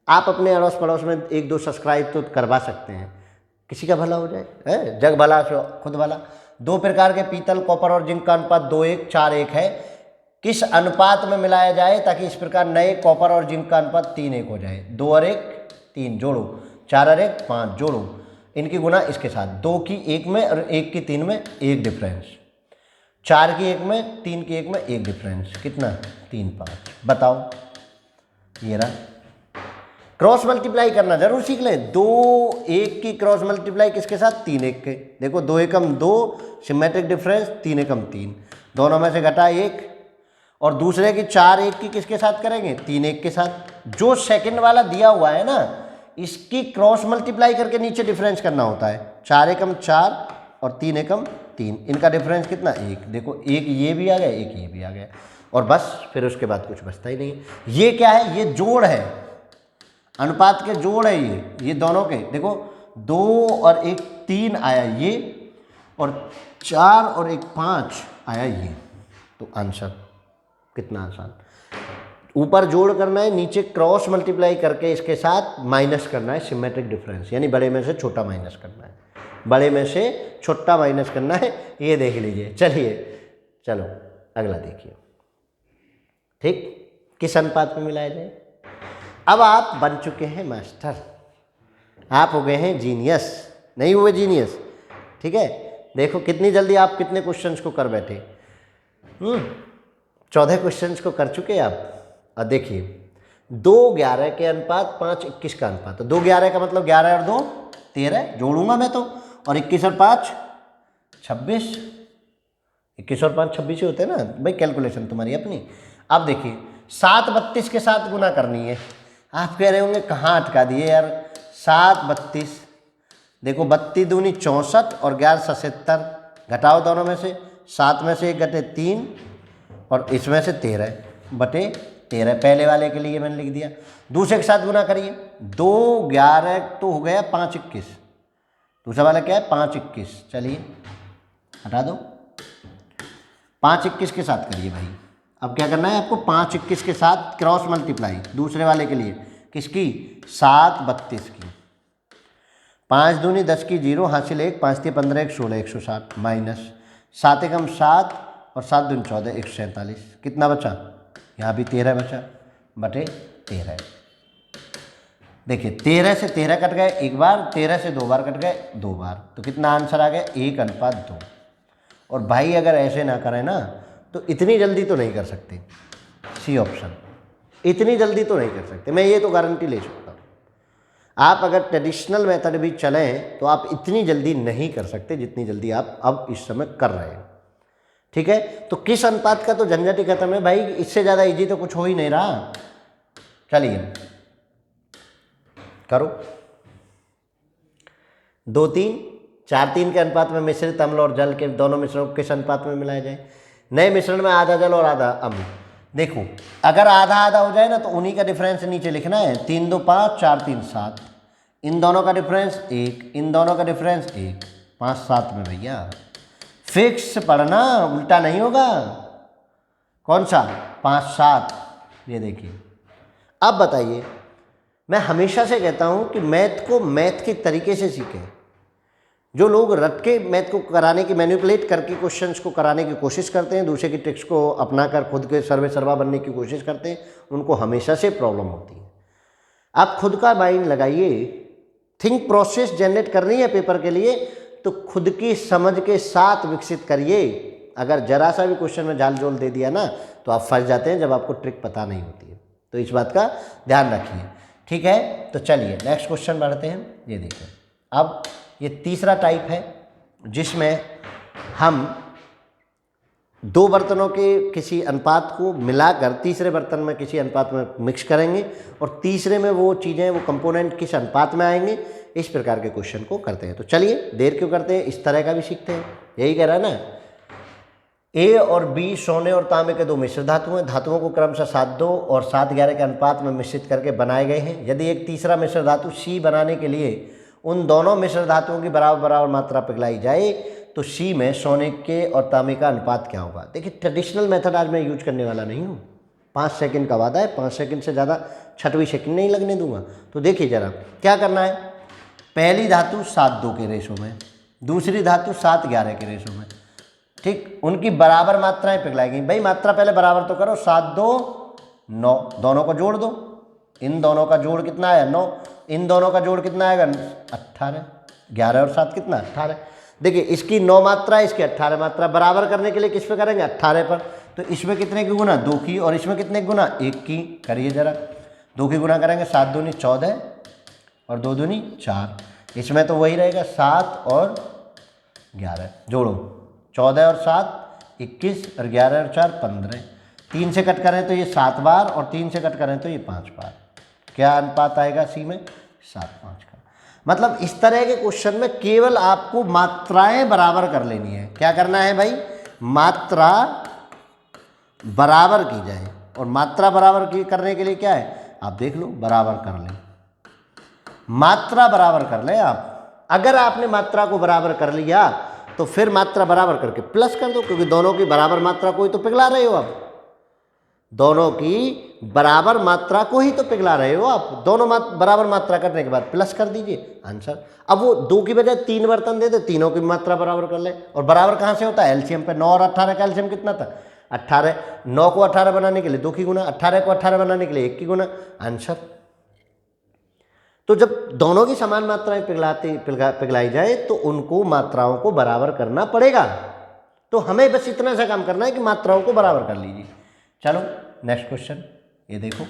आप अपने अड़ोस पड़ोस में 1-2 सब्सक्राइब तो करवा सकते हैं, किसी का भला हो जाए, है जग भला सो खुद भला। 2 प्रकार के पीतल कॉपर और जिंक का अनुपात 2:1 4:1 है, किस अनुपात में मिलाया जाए ताकि इस प्रकार नए कॉपर और जिंक का अनुपात 3:1 हो जाए। 2 और 1 3 जोड़ो, 4 और 1 5 जोड़ो, इनकी गुना इसके साथ, 2 की 1 में और 1 की 3 में 1 डिफरेंस, 4 की 1 में 3 की 1 में 1 डिफरेंस, कितना 3 5। बताओ ये रहा। क्रॉस मल्टीप्लाई करना जरूर सीख लें, 2 1 की क्रॉस मल्टीप्लाई किसके साथ 3 1 के, देखो 2 एकम 2, सिमेट्रिक डिफरेंस 3 एकम 3, दोनों में से घटा 1, और दूसरे की 4 1 की किसके साथ करेंगे 3 1 के साथ। जो सेकंड वाला दिया हुआ है ना इसकी क्रॉस मल्टीप्लाई करके नीचे डिफरेंस करना होता है, 4 एकम 4 और 3 एकम 3, इनका डिफरेंस कितना 1, देखो एक ये भी आ गया, एक ये भी आ गया, और बस फिर उसके बाद कुछ बचता ही नहीं है। ये क्या है, ये जोड़ है, अनुपात के जोड़ है ये दोनों के, देखो 2 और 1 3 आया ये, और 4 और 1 5 आया ये। तो आंसर कितना आसान, ऊपर जोड़ करना है, नीचे क्रॉस मल्टीप्लाई करके इसके साथ माइनस करना है, सिमेट्रिक डिफरेंस, यानी बड़े में से छोटा माइनस करना है, बड़े में से छोटा माइनस करना है, ये देख लीजिए। चलिए चलो अगला देखिए, ठीक, किस अनुपात में मिलाया जाए। अब आप बन चुके हैं मास्टर, आप हो गए हैं जीनियस, नहीं हुए जीनियस, ठीक है। देखो कितनी जल्दी आप कितने क्वेश्चंस को कर बैठे, 14 क्वेश्चंस को कर चुके आप। और देखिए 2-11 के अनुपात 5-21 का अनुपात, तो 2-11 का मतलब 11 और 2 13 जोड़ूंगा मैं तो, और 21 और 5 26, 21 और 5 26 ही होते हैं ना भाई, कैलकुलेशन तुम्हारी अपनी। अब देखिए 7 32 के साथ गुना करनी है। आप कह रहे होंगे कहाँ अटका दिए यार, 7 32, देखो 32 दूनी 64 और 11 77, घटाओ दोनों में से, 7 में से 1 घटे 3 और इसमें से 13 बटे 13, पहले वाले के लिए मैंने लिख दिया। दूसरे के साथ गुना करिए, 2-11 तो हो गया 5-21, दूसरा वाला क्या है 5-21, चलिए हटा दो, 5-21 के साथ करिए भाई। अब क्या करना है आपको, 5-21 के साथ क्रॉस मल्टीप्लाई दूसरे वाले के लिए, किसकी 7 32 की, 5 दूनी 10 की 0 हासिल 1, 5 3 15 1 16 160 माइनस 7 एकम 7 और 7 दूनी 14 147, कितना बचा, यहाँ भी 13 बचा बटे 13। देखिए 13 से 13 कट गए एक बार, 13 से 2 बार कट गए 2 बार, तो कितना आंसर आ गया 1:2। और भाई अगर ऐसे ना करें ना तो इतनी जल्दी तो नहीं कर सकते, सी ऑप्शन, इतनी जल्दी तो नहीं कर सकते, मैं ये तो गारंटी ले सकता हूँ। आप अगर ट्रेडिशनल मेथड भी चलें तो आप इतनी जल्दी नहीं कर सकते जितनी जल्दी आप अब इस समय कर रहे हैं, ठीक है। तो किस अनुपात का तो झंझट ही खत्म है भाई, इससे ज़्यादा इजी तो कुछ हो ही नहीं रहा। चलिए करो, 2-3 4-3 के अनुपात में मिश्रित अम्ल और जल के दोनों मिश्रणों को किस अनुपात में मिलाया जाए। नए मिश्रण में आधा जल और आधा अम्ल, देखो अगर आधा आधा हो जाए ना तो उन्हीं का डिफरेंस नीचे लिखना है, 3 2 5 4 3 7, इन दोनों का डिफरेंस 1, इन दोनों का डिफरेंस 1, 5 7 में भैया फिक्स पढ़ना, उल्टा नहीं होगा। कौन सा 5 7, ये देखिए। अब बताइए, मैं हमेशा से कहता हूँ कि मैथ को मैथ के तरीके से सीखें। जो लोग रट के मैथ को कराने की, मैनिपुलेट करके क्वेश्चंस को कराने की कोशिश करते हैं, दूसरे की ट्रिक्स को अपनाकर खुद के सर्वे सर्वा बनने की कोशिश करते हैं, उनको हमेशा से प्रॉब्लम होती है। आप खुद का माइंड लगाइए, थिंक प्रोसेस जनरेट करनी है पेपर के लिए तो खुद की समझ के साथ विकसित करिए। अगर जरा सा भी क्वेश्चन में जाल जोल दे दिया ना तो आप फंस जाते हैं, जब आपको ट्रिक पता नहीं होती है। तो इस बात का ध्यान रखिए, ठीक है। तो चलिए नेक्स्ट क्वेश्चन बढ़ते हैं। ये देखिए, अब ये तीसरा टाइप है जिसमें हम 2 बर्तनों के किसी अनुपात को मिलाकर तीसरे बर्तन में किसी अनुपात में मिक्स करेंगे और तीसरे में वो चीज़ें, वो कंपोनेंट किस अनुपात में आएंगे, इस प्रकार के क्वेश्चन को करते हैं। तो चलिए, देर क्यों करते हैं, इस तरह का भी सीखते हैं। यही कह रहा है ना, ए और बी सोने और तांबे के 2 मिश्र धातु हैं। धातुओं को क्रमशः 7-2 और 7-11 के अनुपात में मिश्रित करके बनाए गए हैं। यदि एक तीसरा मिश्र धातु सी बनाने के लिए उन दोनों मिश्र धातुओं की बराबर बराबर मात्रा पिघलाई जाए तो सी में सोने के और तांबे का अनुपात क्या होगा। देखिए, ट्रेडिशनल मेथड आज मैं यूज करने वाला नहीं हूँ। 5 सेकंड का वादा है, 5 सेकंड से ज़्यादा छठवीं सेकंड नहीं लगने दूंगा। तो देखिए जरा क्या करना है। पहली धातु 7-2 के रेशो में, दूसरी धातु 7-11 के रेशो में, ठीक, उनकी बराबर मात्राएं पिघलाई गई। भाई मात्रा पहले बराबर तो करो, 7-2 9, दोनों को जोड़ दो। इन दोनों का जोड़ कितना आया 9, इन दोनों का जोड़ कितना आएगा 18, 11 और 7 कितना 18। देखिए इसकी 9 मात्रा, इसकी 18 मात्रा, बराबर करने के लिए किस पे करेंगे 18 पर। तो इसमें कितने की गुना 2 की और इसमें कितने की गुना 1 की। करिए जरा, 2 की गुना करेंगे 7 दूनी 14 और 2 दूनी 4। इसमें तो वही रहेगा 7 और 11, जोड़ो 14 और 7 21 और 11 और 4 15। 3 से कट करें तो ये 7 बार और 3 से कट करें तो ये 5 बार। क्या अनुपात आएगा सी में 7-5 का। मतलब इस तरह के क्वेश्चन में केवल आपको मात्राएं बराबर कर लेनी है। क्या करना है भाई, मात्रा बराबर की जाए। और मात्रा बराबर की करने के लिए क्या है, आप देख लो, बराबर कर लें, मात्रा बराबर कर लें आप। अगर आपने मात्रा को बराबर कर लिया तो फिर मात्रा बराबर करके प्लस कर दो, क्योंकि दोनों की बराबर मात्रा को ही तो पिघला रहे हो आप, दोनों की बराबर मात्रा को ही तो पिघला रहे हो आप। दोनों बराबर मात्रा करने के बाद प्लस कर दीजिए आंसर। अब वो 2 की बजाय 3 बर्तन दे दे, तीनों की मात्रा बराबर कर ले। और बराबर कहाँ से होता है, एलसीएम पे। 9 और 18 का एलसीएम कितना था, 18। 9 को 18 बनाने के लिए 2 की गुना, 18 को 18 बनाने के लिए 1 की गुना, आंसर। तो जब दोनों की समान मात्राएं पिघलाई जाए तो उनको मात्राओं को बराबर करना पड़ेगा। तो हमें बस इतना सा काम करना है कि मात्राओं को बराबर कर लीजिए। चलो नेक्स्ट क्वेश्चन, ये देखो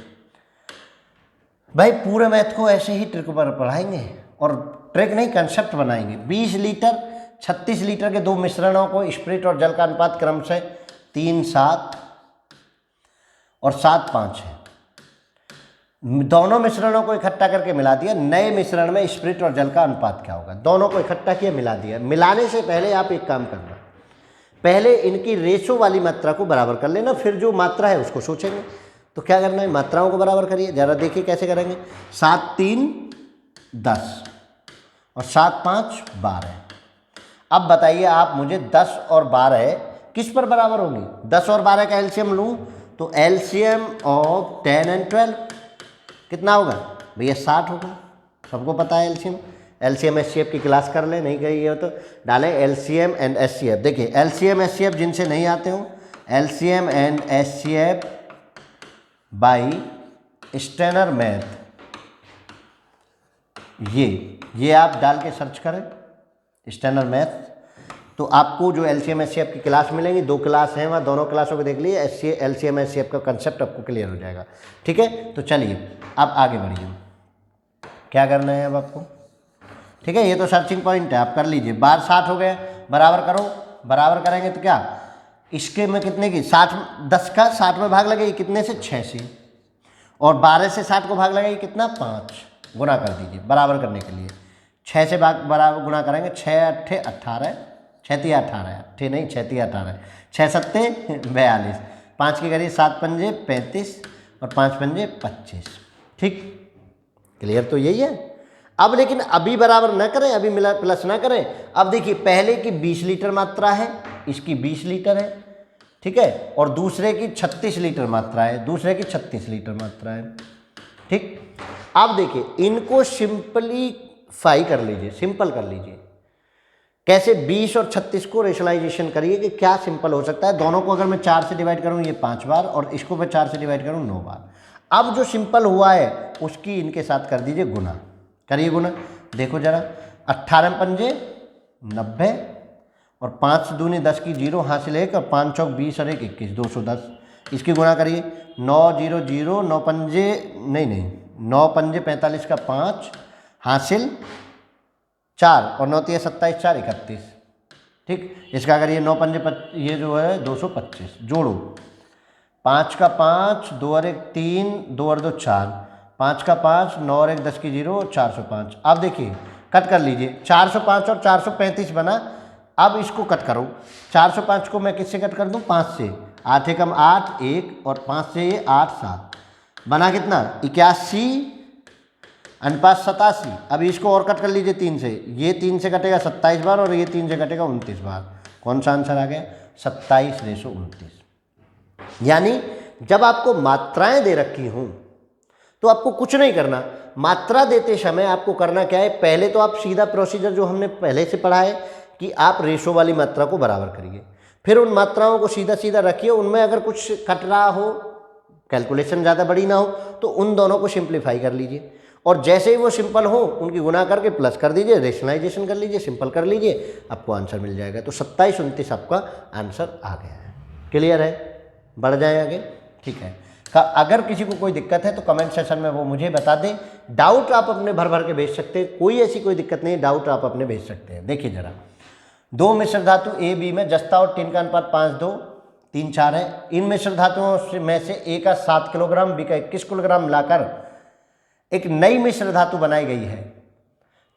भाई, पूरे मैथ को ऐसे ही ट्रिक पर पढ़ाएंगे, और ट्रिक नहीं, कंसेप्ट बनाएंगे। 20 लीटर 36 लीटर के 2 मिश्रणों को स्पिरिट और जल का अनुपात क्रमशः 3:7 और 7:5 है। दोनों मिश्रणों को इकट्ठा करके मिला दिया, नए मिश्रण में स्पिरिट और जल का अनुपात क्या होगा। दोनों को इकट्ठा किया, मिला दिया। मिलाने से पहले आप एक काम करना, पहले इनकी रेशो वाली मात्रा को बराबर कर लेना, फिर जो मात्रा है उसको सोचेंगे। तो क्या करना है, मात्राओं को बराबर करिए। जरा देखिए कैसे करेंगे। 7 3 10 और 7 5 12। अब बताइए आप मुझे 10 और 12 किस पर बराबर होंगी। 10 और 12 का एलसीएम लूँ तो एलसीएम ऑफ 10 एंड 12 कितना होगा भैया, 60 होगा। सबको पता है एलसीएम एचसीएफ की क्लास कर ले, नहीं कही हो तो डालें एलसीएम एंड एचसीएफ। देखिए एलसीएम एचसीएफ जिनसे नहीं आते हो, एलसीएम एंड एचसीएफ बाय स्टेनर मैथ, ये आप डाल के सर्च करें स्टेनर मैथ, तो आपको जो एलसीएम एचसीएफ की क्लास मिलेंगी। 2 क्लास हैं वहाँ, दोनों क्लासों को देख लीजिए। एलसीएम एचसीएफ का कंसेप्ट आपको क्लियर हो जाएगा। ठीक है, तो चलिए अब आगे बढ़िए। क्या करना है अब आपको, ठीक है, ये तो सर्चिंग पॉइंट है, आप कर लीजिए। बार 60 हो गए, बराबर करो। बराबर करेंगे तो क्या, इसके में कितने की 60, 10 का 60 में भाग लगेगी कितने से, 6 से। और 12 से 60 को भाग लगेगी कितना, 5। गुना कर दीजिए बराबर करने के लिए। 6 से भाग बराबर गुना करेंगे, 6 8 18, 6 3 18, 8 नहीं 6 3 18, 6 7 42, 5 के करिए 7 पंजे 35 और 5 पंजे 25। ठीक, क्लियर तो यही है। अब लेकिन अभी बराबर ना करें, अभी मिला प्लस ना करें। अब देखिए पहले की 20 लीटर मात्रा है, इसकी 20 लीटर है, ठीक है, और दूसरे की 36 लीटर मात्रा है, दूसरे की 36 लीटर मात्रा है। ठीक, अब देखिए इनको सिंपलीफाई कर लीजिए, सिंपल कर लीजिए। कैसे, 20 और 36 को रेशनलाइजेशन करिए कि क्या सिंपल हो सकता है। दोनों को अगर मैं 4 से डिवाइड करूँ ये 5 बार, और इसको मैं 4 से डिवाइड करूँ 9 बार। अब जो सिंपल हुआ है उसकी इनके साथ कर दीजिए गुना, करिए गुना। देखो जरा, 18 पंजे 90 और 5 दूनी 10 की 0 हासिल 1 और 5 चौक 20 और 1 21, 210। इसकी गुणा करिए, 9 0 0, 9 पंजे नहीं 9 पंजे 45 का 5 हासिल 4 और 9 3 27 4 31। ठीक, इसका करिए 9 पंजे ये जो है 225, जोड़ो 5 का 5, 2 और 1 3, 2 और 2 4, 5 का 5, 9 और 1 10 की 0, 405। अब देखिए कट कर लीजिए, 405 और 435 बना। अब इसको कट करो, 405 को मैं किससे कट कर दूं, 5 से। 8 एकम 8 1 और 5 से ये 8 7 बना कितना, 81 अनुपात 87। अब इसको और कट कर लीजिए 3 से, ये 3 से कटेगा 27 बार और ये 3 से कटेगा 29 बार। कौन सा आंसर आ गया, 27:29। यानी जब आपको मात्राएं दे रखी हों तो आपको कुछ नहीं करना। मात्रा देते समय आपको करना क्या है, पहले तो आप सीधा प्रोसीजर जो हमने पहले से पढ़ा है कि आप रेशो वाली मात्रा को बराबर करिए, फिर उन मात्राओं को सीधा सीधा रखिए। उनमें अगर कुछ कट रहा हो, कैलकुलेशन ज़्यादा बड़ी ना हो, तो उन दोनों को सिंप्लीफाई कर लीजिए, और जैसे ही वो सिंपल हो उनकी गुना करके प्लस कर दीजिए, रेशनलाइजेशन कर लीजिए, सिंपल कर लीजिए, आपको आंसर मिल जाएगा। तो 27:29 आपका आंसर आ गया है। क्लियर है, बढ़ जाए आगे। ठीक है, अगर किसी को कोई दिक्कत है तो कमेंट सेक्शन में वो मुझे बता दें। डाउट आप अपने भर भर के भेज सकते हैं, कोई ऐसी कोई दिक्कत नहीं है, डाउट आप अपने भेज सकते हैं। देखिए जरा, 2 मिश्र धातु ए बी में जस्ता और टिन का अनुपात 5:2 3 4 है। इन मिश्र धातुओं में से ए का 7 किलोग्राम, बी का 21 किलोग्राम लाकर एक नई मिश्र धातु बनाई गई है,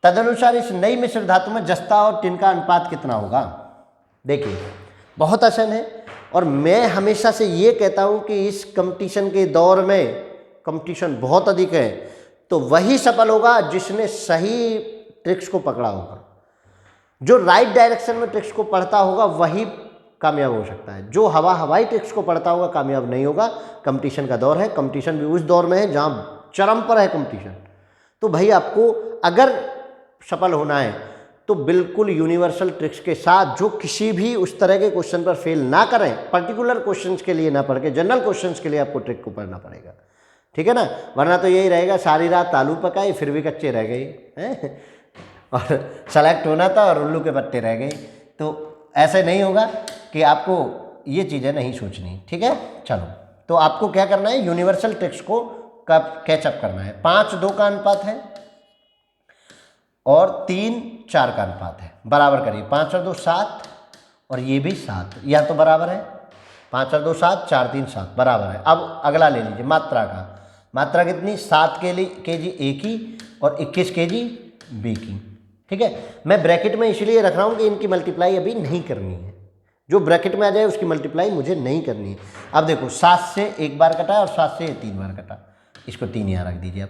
तदनुसार इस नई मिश्र धातु में जस्ता और टिन का अनुपात कितना होगा। देखिए बहुत आसान है, और मैं हमेशा से ये कहता हूँ कि इस कंपटीशन के दौर में कंपटीशन बहुत अधिक है, तो वही सफल होगा जिसने सही ट्रिक्स को पकड़ा होगा। जो राइट डायरेक्शन में ट्रिक्स को पढ़ता होगा वही कामयाब हो सकता है। जो हवाई ट्रिक्स को पढ़ता होगा कामयाब नहीं होगा। कंपटीशन का दौर है, कंपटीशन भी उस दौर में है जहाँ चरम पर है कंपटीशन। तो भाई आपको अगर सफल होना है तो बिल्कुल यूनिवर्सल ट्रिक्स के साथ, जो किसी भी उस तरह के क्वेश्चन पर फेल ना करें, पर्टिकुलर क्वेश्चंस के लिए ना पढ़ के जनरल क्वेश्चंस के लिए आपको ट्रिक को पढ़ना पड़ेगा, ठीक है ना। वरना तो यही रहेगा सारी रात आलू पकाए फिर भी कच्चे रह गए हैं और सेलेक्ट होना था और उल्लू के पत्ते रह गए। तो ऐसे नहीं होगा कि आपको ये चीज़ें नहीं सोचनी, ठीक है। चलो, तो आपको क्या करना है, यूनिवर्सल ट्रिक्स को कब कैचअप करना है। 5-2 का अनुपात है और 3-4 का अनुपात है, बराबर करिए। 5 और 2 7 और ये भी 7, या तो बराबर है। 5 और 2 7, 4 3 7 बराबर है। अब अगला ले लीजिए मात्रा का। मात्रा कितनी, 7 kg ए की और 21 kg बी की, ठीक है। मैं ब्रैकेट में इसलिए रख रहा हूँ कि इनकी मल्टीप्लाई अभी नहीं करनी है। जो ब्रैकेट में आ जाए उसकी मल्टीप्लाई मुझे नहीं करनी है। अब देखो 7 से 1 बार कटा और 7 से 3 बार कटा, इसको 3 यहाँ रख दीजिए। अब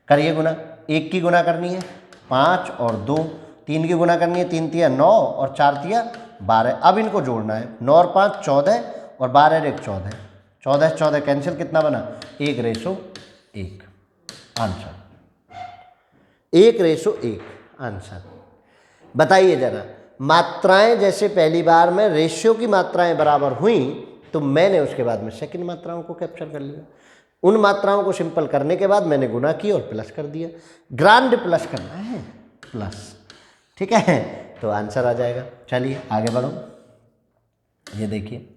करिए गुना। 1 की गुना करनी है 5 और 2, 3 की गुना करनी है 3 तिया 9 और 4 तिया 12। अब इनको जोड़ना है। 9 और 5 14 और 12 और 1 14। 14 14 कैंसिल, कितना बना 1:1 आंसर। 1:1 आंसर। बताइए जरा, मात्राएं जैसे पहली बार में रेशियो की मात्राएं बराबर हुई तो मैंने उसके बाद में सेकंड मात्राओं को कैप्चर कर लिया। उन मात्राओं को सिंपल करने के बाद मैंने गुना की और प्लस कर दिया। ग्रांड प्लस करना है, प्लस, ठीक है, तो आंसर आ जाएगा। चलिए आगे बढ़ो। ये देखिए,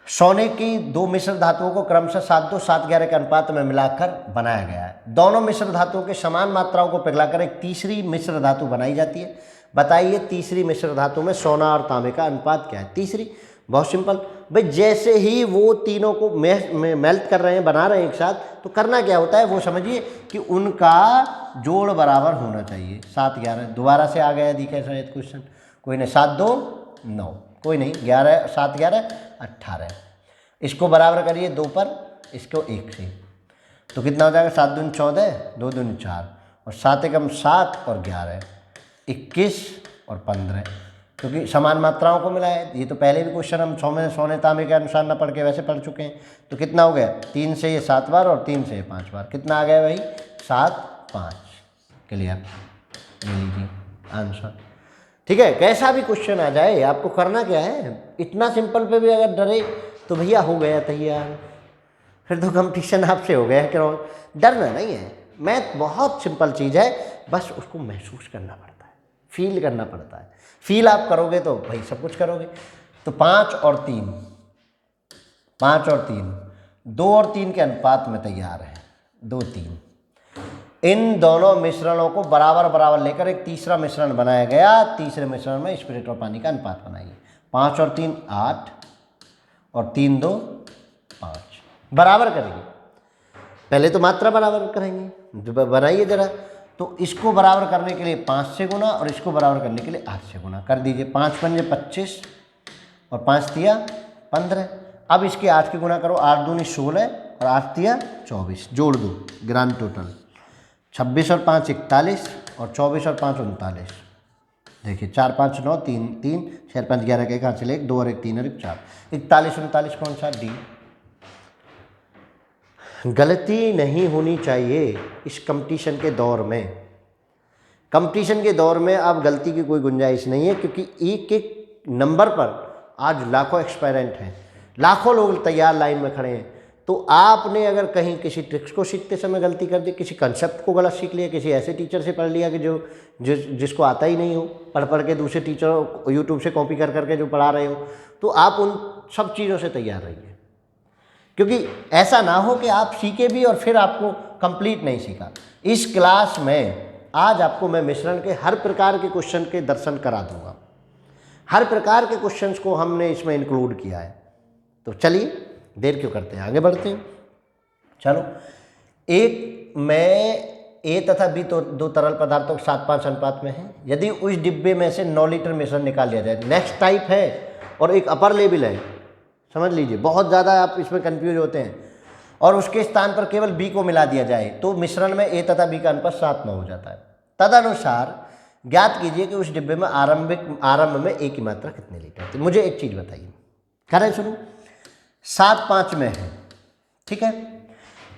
सोने की 2 मिश्र धातुओं को क्रमशः 7-2 7-11 के अनुपात में मिलाकर बनाया गया है। दोनों मिश्र धातुओं के समान मात्राओं को पिघलाकर एक तीसरी मिश्र धातु बनाई जाती है। बताइए तीसरी मिश्र धातु में सोना और तांबे का अनुपात क्या है। तीसरी, बहुत सिंपल भाई, जैसे ही वो तीनों को मेल्ट कर रहे हैं, बना रहे हैं एक साथ, तो करना क्या होता है वो समझिए कि उनका जोड़ बराबर होना चाहिए। 7-11 दोबारा से आ गया, दिखे शायद क्वेश्चन, कोई नहीं। 7-2 9, कोई नहीं। 11 7-11 18। इसको बराबर करिए 2 पर, इसको 1 से, तो कितना हो जाएगा 7 दूनी 14, 2 दूनी 4 और 7 एकम 7 और 11 21 और 15, क्योंकि समान मात्राओं को मिला है। ये तो पहले भी क्वेश्चन हम सोने तांबे के अनुसार ना पढ़ के वैसे पढ़ चुके हैं। तो कितना हो गया, 3 से ये 7 बार और 3 से ये 5 बार, कितना आ गया भाई 7 5। क्लियर, ले लीजिए आंसर, ठीक है। कैसा भी क्वेश्चन आ जाए आपको करना क्या है, इतना सिंपल पे भी अगर डरे तो भैया हो गया तैयार, फिर तो कंपटीशन आपसे हो गया। क्यों डरना नहीं है, मैथ बहुत सिंपल चीज़ है, बस उसको महसूस करना पड़ता है, फील करना पड़ता है। फील आप करोगे तो भाई सब कुछ करोगे। तो 5 और 3, 5 और 3 2 और 3 के अनुपात में तैयार है, 2 3। इन दोनों मिश्रणों को बराबर बराबर लेकर एक तीसरा मिश्रण बनाया गया। तीसरे मिश्रण में स्पिरिट और पानी का अनुपात बनाइए। 5 और 3 8 और 3 2 5, बराबर करेंगे। पहले तो मात्रा बराबर करेंगे, बनाइए जरा। तो इसको बराबर करने के लिए 5 से गुना और इसको बराबर करने के लिए 8 से गुना कर दीजिए। 5 पंजे 25 और 5 तिया 15। अब इसके 8 की गुना करो, 8 दूनी 16 और 8 तिया 24, जोड़ दो, ग्रांड टोटल 26 और 5 41 और 24 और 5 39। देखिए 4 5 9 3 3 4 5 11 के कहाँ चले, 2 और 1 3 और 1 4, 41 39 कौन सा, डी। गलती नहीं होनी चाहिए इस कंपटीशन के दौर में। कंपटीशन के दौर में अब गलती की कोई गुंजाइश नहीं है, क्योंकि एक एक नंबर पर आज लाखों एक्सपेरेंट हैं, लाखों लोग तैयार लाइन में खड़े हैं। तो आपने अगर कहीं किसी ट्रिक्स को सीखते समय गलती कर दी, किसी कंसेप्ट को गलत सीख लिया, किसी ऐसे टीचर से पढ़ लिया कि जिसको आता ही नहीं हो, पढ़ पढ़ के दूसरे टीचर यूट्यूब से कॉपी कर करके जो पढ़ा रहे हो, तो आप उन सब चीज़ों से तैयार रहिए। क्योंकि ऐसा ना हो कि आप सीखे भी और फिर आपको कंप्लीट नहीं सीखा। इस क्लास में आज आपको मैं मिश्रण के हर प्रकार के क्वेश्चन के दर्शन करा दूंगा। हर प्रकार के क्वेश्चंस को हमने इसमें इंक्लूड किया है। तो चलिए देर क्यों करते हैं, आगे बढ़ते हैं। चलो, एक मैं ए तथा बी तो दो तरल पदार्थों के 7:5 अनुपात में है। यदि उस डिब्बे में से 9 लीटर मिश्रण निकाल लिया जाए, नेक्स्ट टाइप है और एक अपर लेवल है, समझ लीजिए, बहुत ज़्यादा आप इसमें कंफ्यूज होते हैं, और उसके स्थान पर केवल बी को मिला दिया जाए तो मिश्रण में ए तथा बी का अनुपात 7:9 हो जाता है। तदनुसार ज्ञात कीजिए कि उस डिब्बे में आरंभ में ए की मात्रा कितने लीटर थी। मुझे एक चीज़ बताइए, करें शुरू, 7:5 में है, ठीक है।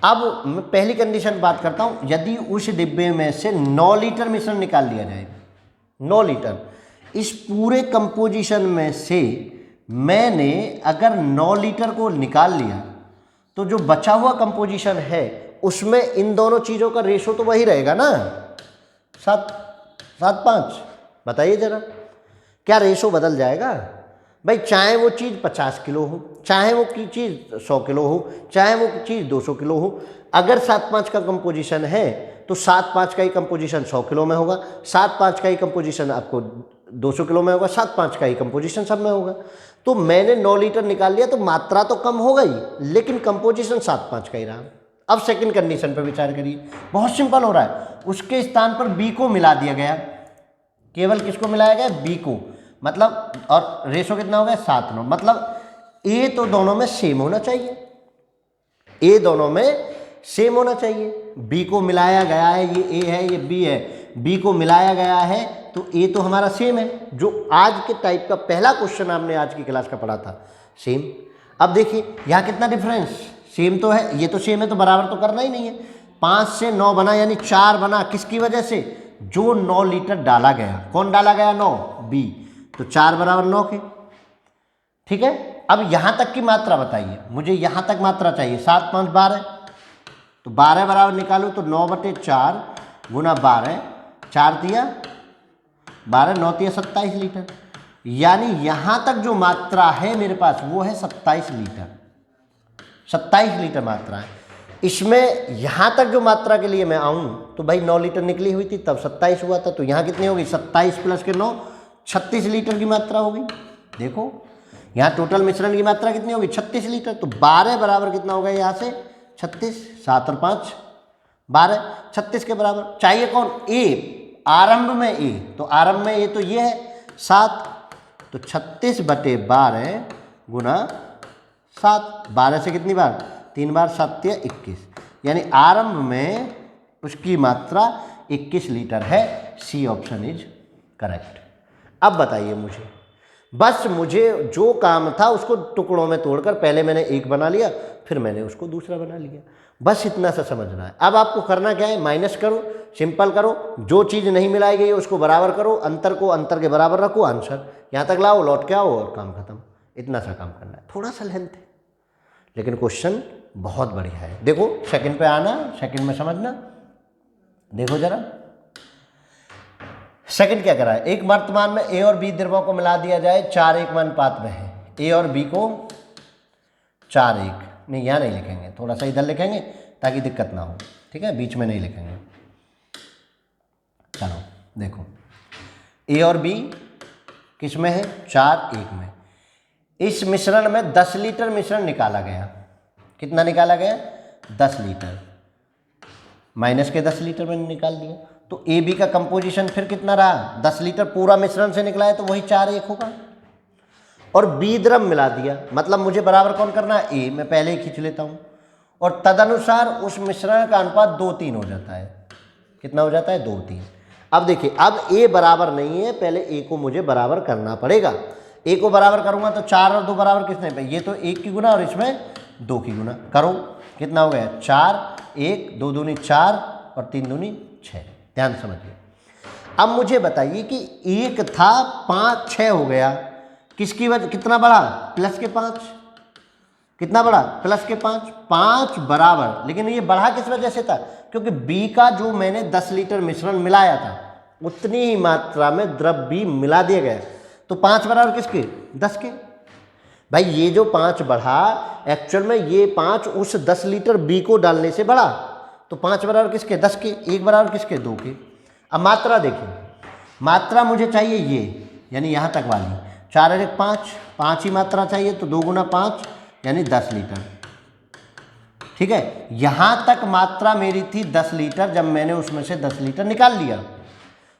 अब मैं पहली कंडीशन बात करता हूँ, यदि उस डिब्बे में से 9 लीटर मिश्रण निकाल लिया जाए, 9 लीटर, इस पूरे कंपोजिशन में से मैंने अगर 9 लीटर को निकाल लिया तो जो बचा हुआ कंपोजिशन है उसमें इन दोनों चीज़ों का रेशो तो वही रहेगा ना, 7:5। बताइए जरा, क्या रेशो बदल जाएगा? भाई चाहे वो चीज़ 50 किलो हो, चाहे वो की चीज़ 100 किलो हो, चाहे वो चीज़ 200 किलो हो, अगर 7:5 का कंपोजिशन है तो 7:5 का ही कंपोजिशन 100 किलो में होगा, 7:5 का ही कंपोजिशन आपको 200 किलो में होगा, 7:5 का ही कंपोजिशन सब में होगा। तो मैंने 9 लीटर निकाल लिया तो मात्रा तो कम हो गई, लेकिन कंपोजिशन 7:5 का ही रहा। अब सेकंड कंडीशन पर विचार करिए, बहुत सिंपल हो रहा है, उसके स्थान पर बी को मिला दिया गया, केवल किसको मिलाया गया? बी को, मतलब, और रेशो कितना हो गया? 7:9, मतलब ए तो दोनों में सेम होना चाहिए, ए दोनों में सेम होना चाहिए। बी को मिलाया गया है, ये ए है ये बी है, बी को मिलाया गया है तो ए तो हमारा सेम है, जो आज के टाइप का पहला क्वेश्चन आपने आज की क्लास का पढ़ा था, सेम। अब देखिए यहाँ कितना डिफरेंस, सेम तो है, ये तो सेम है तो बराबर तो करना ही नहीं है। 5 से 9 बना यानी 4 बना, किसकी वजह से? जो 9 लीटर डाला गया, कौन डाला गया? 9, बी, तो 4 बराबर 9 के, ठीक है। अब यहाँ तक की मात्रा बताइए, मुझे यहाँ तक मात्रा चाहिए, 7 5 12, तो 12 बराबर निकालूँ तो 9/4 गुना 12, 4 दिया 12, 9 दिया 27 लीटर, यानी यहाँ तक जो मात्रा है मेरे पास वो है 27 लीटर, 27 लीटर मात्रा है। इसमें यहाँ तक जो मात्रा के लिए मैं आऊँ तो भाई 9 लीटर निकली हुई थी तब 27 हुआ था, तो यहाँ कितनी होगी? 27 प्लस के 9, 36 लीटर की मात्रा होगी। देखो यहाँ टोटल मिश्रण की मात्रा कितनी होगी? 36 लीटर, तो 12 बराबर कितना होगा यहाँ से? 36, 7 और 5 12, 36 के बराबर। चाहिए कौन? ए, आरंभ में ए, तो आरंभ में ए तो ये है 7, तो 36/12 गुना 7, 12 से कितनी बार? 3 बार, 7 या 21, यानी आरंभ में उसकी मात्रा 21 लीटर है। C option is correct. अब बताइए मुझे, बस मुझे जो काम था उसको टुकड़ों में तोड़कर पहले मैंने एक बना लिया, फिर मैंने उसको दूसरा बना लिया, बस इतना सा समझना है। अब आपको करना क्या है? माइनस करो, सिंपल करो, जो चीज़ नहीं मिलाई गई उसको बराबर करो, अंतर को अंतर के बराबर रखो, आंसर यहाँ तक लाओ, लौट के आओ और काम खत्म। इतना सा काम करना है, थोड़ा सा लेंथ है लेकिन क्वेश्चन बहुत बढ़िया है। देखो सेकंड पे आना, सेकंड में समझना। देखो जरा सेकंड क्या करा है, एक वर्तमान में ए और बी द्रव्यों को मिला दिया जाए, 4:1 में अनुपात में है, ए और बी को 4:1, नहीं यहाँ नहीं लिखेंगे, थोड़ा सा इधर लिखेंगे ताकि दिक्कत ना हो, ठीक है, बीच में नहीं लिखेंगे। चलो देखो, ए और बी किस में है? 4:1 में। इस मिश्रण में 10 लीटर मिश्रण निकाला गया, कितना निकाला गया? 10 लीटर, माइनस के 10 लीटर मैंने निकाल दिया, तो ए बी का कंपोजिशन फिर कितना रहा? 10 लीटर पूरा मिश्रण से निकला है तो वही 4:1 होगा, और बी द्रव मिला दिया, मतलब मुझे बराबर कौन करना है? ए, मैं पहले ही खींच लेता हूँ, और तदनुसार उस मिश्रण का अनुपात 2:3 हो जाता है। कितना हो जाता है? 2:3। अब देखिए, अब ए बराबर नहीं है, पहले ए को मुझे बराबर करना पड़ेगा। ए को बराबर करूँगा तो 4 और 2 बराबर कितने पे? ये तो 1 की गुना और इसमें 2 की गुना करो, कितना हो गया? 4, 1, 2 दूनी 4 और 3 दूनी 6। ध्यान समझिए। अब मुझे बताइए कि 1 था, 5 6 हो गया, किसकी वजह? कितना बढ़ा? प्लस के 5, कितना बढ़ा? प्लस के 5, 5 बराबर, लेकिन ये बढ़ा किस वजह से था? क्योंकि बी का जो मैंने 10 लीटर मिश्रण मिलाया था उतनी ही मात्रा में द्रव बी मिला दिया गया, तो 5 बराबर किसके? 10 के। भाई ये जो 5 बढ़ा, एक्चुअल में ये 5 उस 10 लीटर बी को डालने से बढ़ा, तो 5 बराबर किसके? 10 के। 1 बराबर किसके? 2 के। अब मात्रा देखिए, मात्रा मुझे चाहिए ये, यानी यहाँ तक वाली, 4 और 1 5, 5 ही मात्रा चाहिए, तो 2 गुना 5 यानी 10 लीटर, ठीक है, यहाँ तक मात्रा मेरी थी 10 लीटर, जब मैंने उसमें से 10 लीटर निकाल लिया,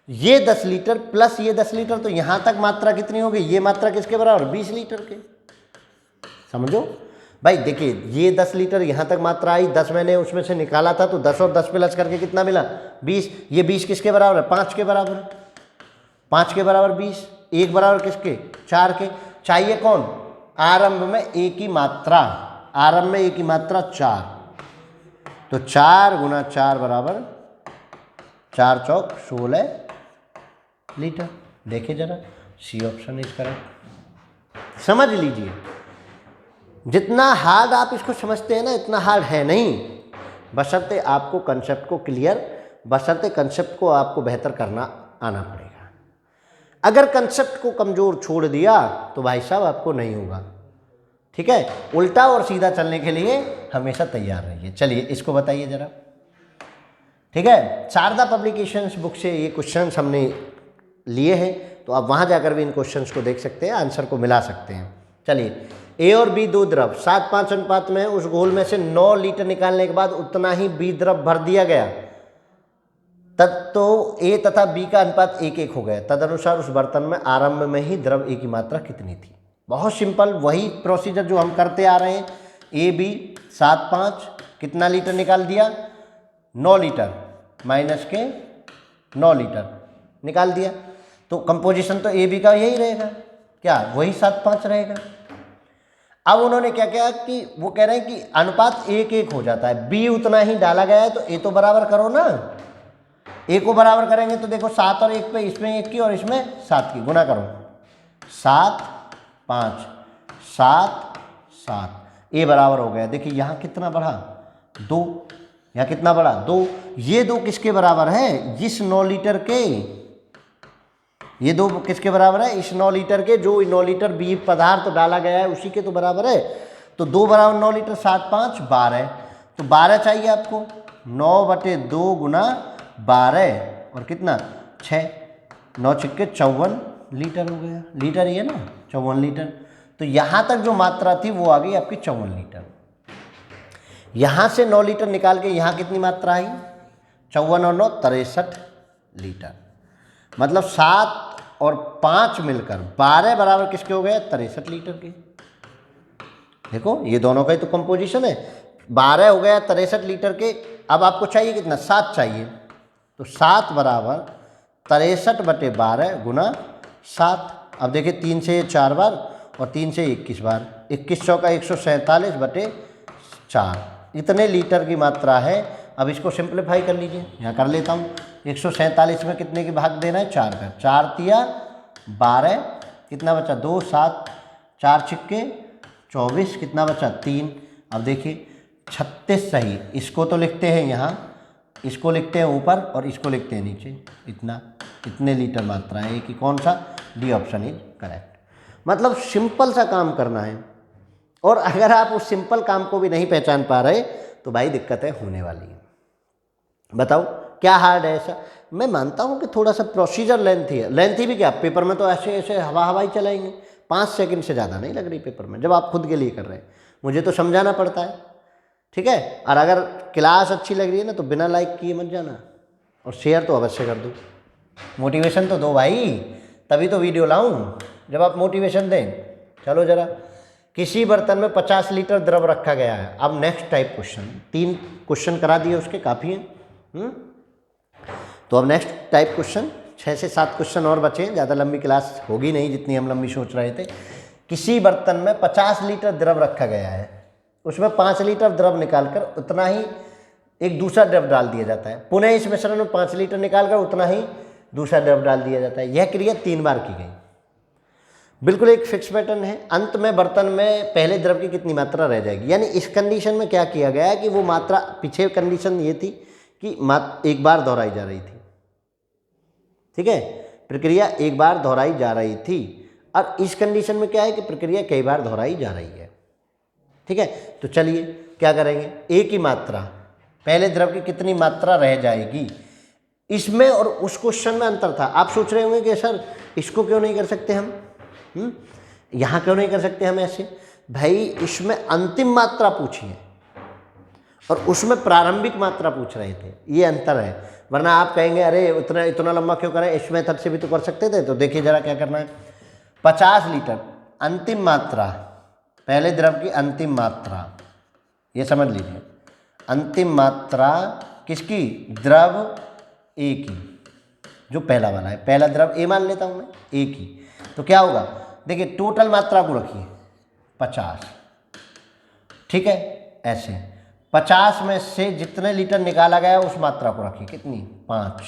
ये 10 लीटर प्लस ये 10 लीटर, तो यहाँ तक मात्रा कितनी हो गई, ये मात्रा किसके बराबर, 20 लीटर के। समझो भाई, देखिए ये 10 लीटर यहाँ तक मात्रा आई, 10 मैंने उसमें से निकाला था, तो 10 और 10 प्लस करके कितना मिला, 20। ये 20 किसके बराबर है, 5 के बराबर, 5 के बराबर 20, 1 बराबर किसके, 4 के। चाहिए कौन, आरंभ में ए की मात्रा, आरंभ में ए की मात्रा 4, तो 4 गुना 4 बराबर 4 चौक 16 लीटर। देखिए जरा, सी ऑप्शन इज करेक्ट। समझ लीजिए, जितना हार्ड आप इसको समझते हैं ना, इतना हार्ड है नहीं, बशर्ते आपको कंसेप्ट को क्लियर, बशर्ते कंसेप्ट को आपको बेहतर करना आना पड़ेगा। अगर कंसेप्ट को कमज़ोर छोड़ दिया तो भाई साहब आपको नहीं होगा। ठीक है, उल्टा और सीधा चलने के लिए हमेशा तैयार रहिए। चलिए इसको बताइए जरा। ठीक है, शारदा पब्लिकेशंस बुक से ये क्वेश्चंस हमने लिए हैं, तो आप वहाँ जाकर भी इन क्वेश्चंस को देख सकते हैं, आंसर को मिला सकते हैं। चलिए, ए और बी दो द्रव 7:5 अनुपात में है, उस घोल में से 9 लीटर निकालने के बाद उतना ही बी द्रव भर दिया गया, तब तो ए तथा बी का अनुपात 1:1 हो गया। तदनुसार उस बर्तन में आरंभ में ही द्रव ए की मात्रा कितनी थी। बहुत सिंपल, वही प्रोसीजर जो हम करते आ रहे हैं। ए बी 7:5 कितना लीटर निकाल दिया, 9 लीटर माइनस के 9 लीटर निकाल दिया, तो कंपोजिशन तो ए बी का यही रहेगा, क्या वही 7:5 रहेगा। अब उन्होंने क्या किया कि वो कह रहे हैं कि अनुपात 1:1 हो जाता है, बी उतना ही डाला गया है, तो ए तो बराबर करो ना। ए को बराबर करेंगे तो देखो 7 और 1 पे, इसमें 1 की और इसमें 7 की गुना करो, 7 5 7 7, ए बराबर हो गया। देखिए यहाँ कितना बढ़ा, 2, यहाँ कितना बढ़ा, 2। ये 2 किसके बराबर है, इस 9 लीटर के, ये 2 किसके बराबर है, इस 9 लीटर के, जो 9 लीटर बी पदार्थ डाला गया है उसी के तो बराबर है। तो 2 बराबर 9 लीटर, 7 5 12, तो 12 चाहिए आपको, 9/2 गुना 12 और कितना 6, 9 छिक्के 54 लीटर हो गया। लीटर ही है ना, 54 लीटर। तो यहाँ तक जो मात्रा थी वो आ गई आपकी 54 लीटर। यहाँ से 9 लीटर निकाल के यहाँ कितनी मात्रा आई, 54 और 9 63 लीटर। मतलब 7 और 5 मिलकर 12 बराबर किसके हो गए, 63 लीटर के। देखो ये दोनों का ही तो कंपोजिशन है, 12 हो गया 63 लीटर के। अब आपको चाहिए कितना, 7 चाहिए, तो 7 बराबर 63/12 गुना 7। अब देखिए 3 से 4 बार और 3 से 21 बार, 21 चौका 147/4, इतने लीटर की मात्रा है। अब इसको सिंप्लीफाई कर लीजिए, यहाँ कर लेता हूँ। 147 में कितने के भाग देना है, 4 का, 4 तिया 12, कितना बचा 2, 7 4 छिक्के 24, कितना बचा 3। अब देखिए 36 सही, इसको तो लिखते हैं यहाँ, इसको लिखते हैं ऊपर और इसको लिखते हैं नीचे, इतने लीटर मात्रा है कि कौन सा, डी ऑप्शन इज करेक्ट। मतलब सिंपल सा काम करना है, और अगर आप उस सिंपल काम को भी नहीं पहचान पा रहे तो भाई दिक्कतें होने वाली हैं। बताओ क्या हार्ड है ऐसा। मैं मानता हूँ कि थोड़ा सा प्रोसीजर लेंथी है, लेंथी भी क्या, पेपर में तो ऐसे ऐसे हवा ही चलाएंगे, 5 सेकंड से ज़्यादा नहीं लग रही पेपर में, जब आप खुद के लिए कर रहे हैं। मुझे तो समझाना पड़ता है, ठीक है। और अगर क्लास अच्छी लग रही है ना तो बिना लाइक किए मत जाना, और शेयर तो अवश्य कर दो, मोटिवेशन तो दो भाई, तभी तो वीडियो लाऊं जब आप मोटिवेशन दें। चलो जरा, किसी बर्तन में 50 लीटर द्रव रखा गया है। अब नेक्स्ट टाइप क्वेश्चन, 3 क्वेश्चन करा दिए उसके, काफ़ी हैं। तो अब नेक्स्ट टाइप क्वेश्चन, 6 से 7 क्वेश्चन और बचे हैं, ज़्यादा लंबी क्लास होगी नहीं जितनी हम लंबी सोच रहे थे। किसी बर्तन में 50 लीटर द्रव रखा गया है, उसमें 5 लीटर द्रव निकालकर उतना ही एक दूसरा द्रव डाल दिया जाता है, पुनः इस मिश्रण में 5 लीटर निकालकर उतना ही दूसरा द्रव डाल दिया जाता है। यह क्रिया 3 बार की गई, बिल्कुल एक फिक्स पैटर्न है। अंत में बर्तन में पहले द्रव की कितनी मात्रा रह जाएगी, यानी इस कंडीशन में क्या किया गया है कि वो मात्रा, पीछे कंडीशन ये थी कि एक बार दोहराई जा रही थी, ठीक है, प्रक्रिया एक बार दोहराई जा रही थी, और इस कंडीशन में क्या है कि प्रक्रिया कई बार दोहराई जा रही है, ठीक है। तो चलिए क्या करेंगे, ए की मात्रा, पहले द्रव की कितनी मात्रा रह जाएगी, इसमें और उस क्वेश्चन में अंतर था। आप सोच रहे होंगे कि सर इसको क्यों नहीं कर सकते हम, यहाँ क्यों नहीं कर सकते हम ऐसे। भाई इसमें अंतिम मात्रा पूछी है, और उसमें प्रारंभिक मात्रा पूछ रहे थे, ये अंतर है। वरना आप कहेंगे अरे उतना इतना लंबा क्यों करें, इस मेथड से भी तो कर सकते थे। तो देखिए जरा क्या करना है। 50 लीटर अंतिम मात्रा, पहले द्रव की अंतिम मात्रा, ये समझ लीजिए, अंतिम मात्रा किसकी, द्रव ए की, जो पहला वाला है, पहला द्रव ए मान लेता हूँ मैं, ए की। तो क्या होगा, देखिए टोटल मात्रा को रखिए 50, ठीक है, ऐसे 50 में से जितने लीटर निकाला गया उस मात्रा को रखिए, कितनी, 5,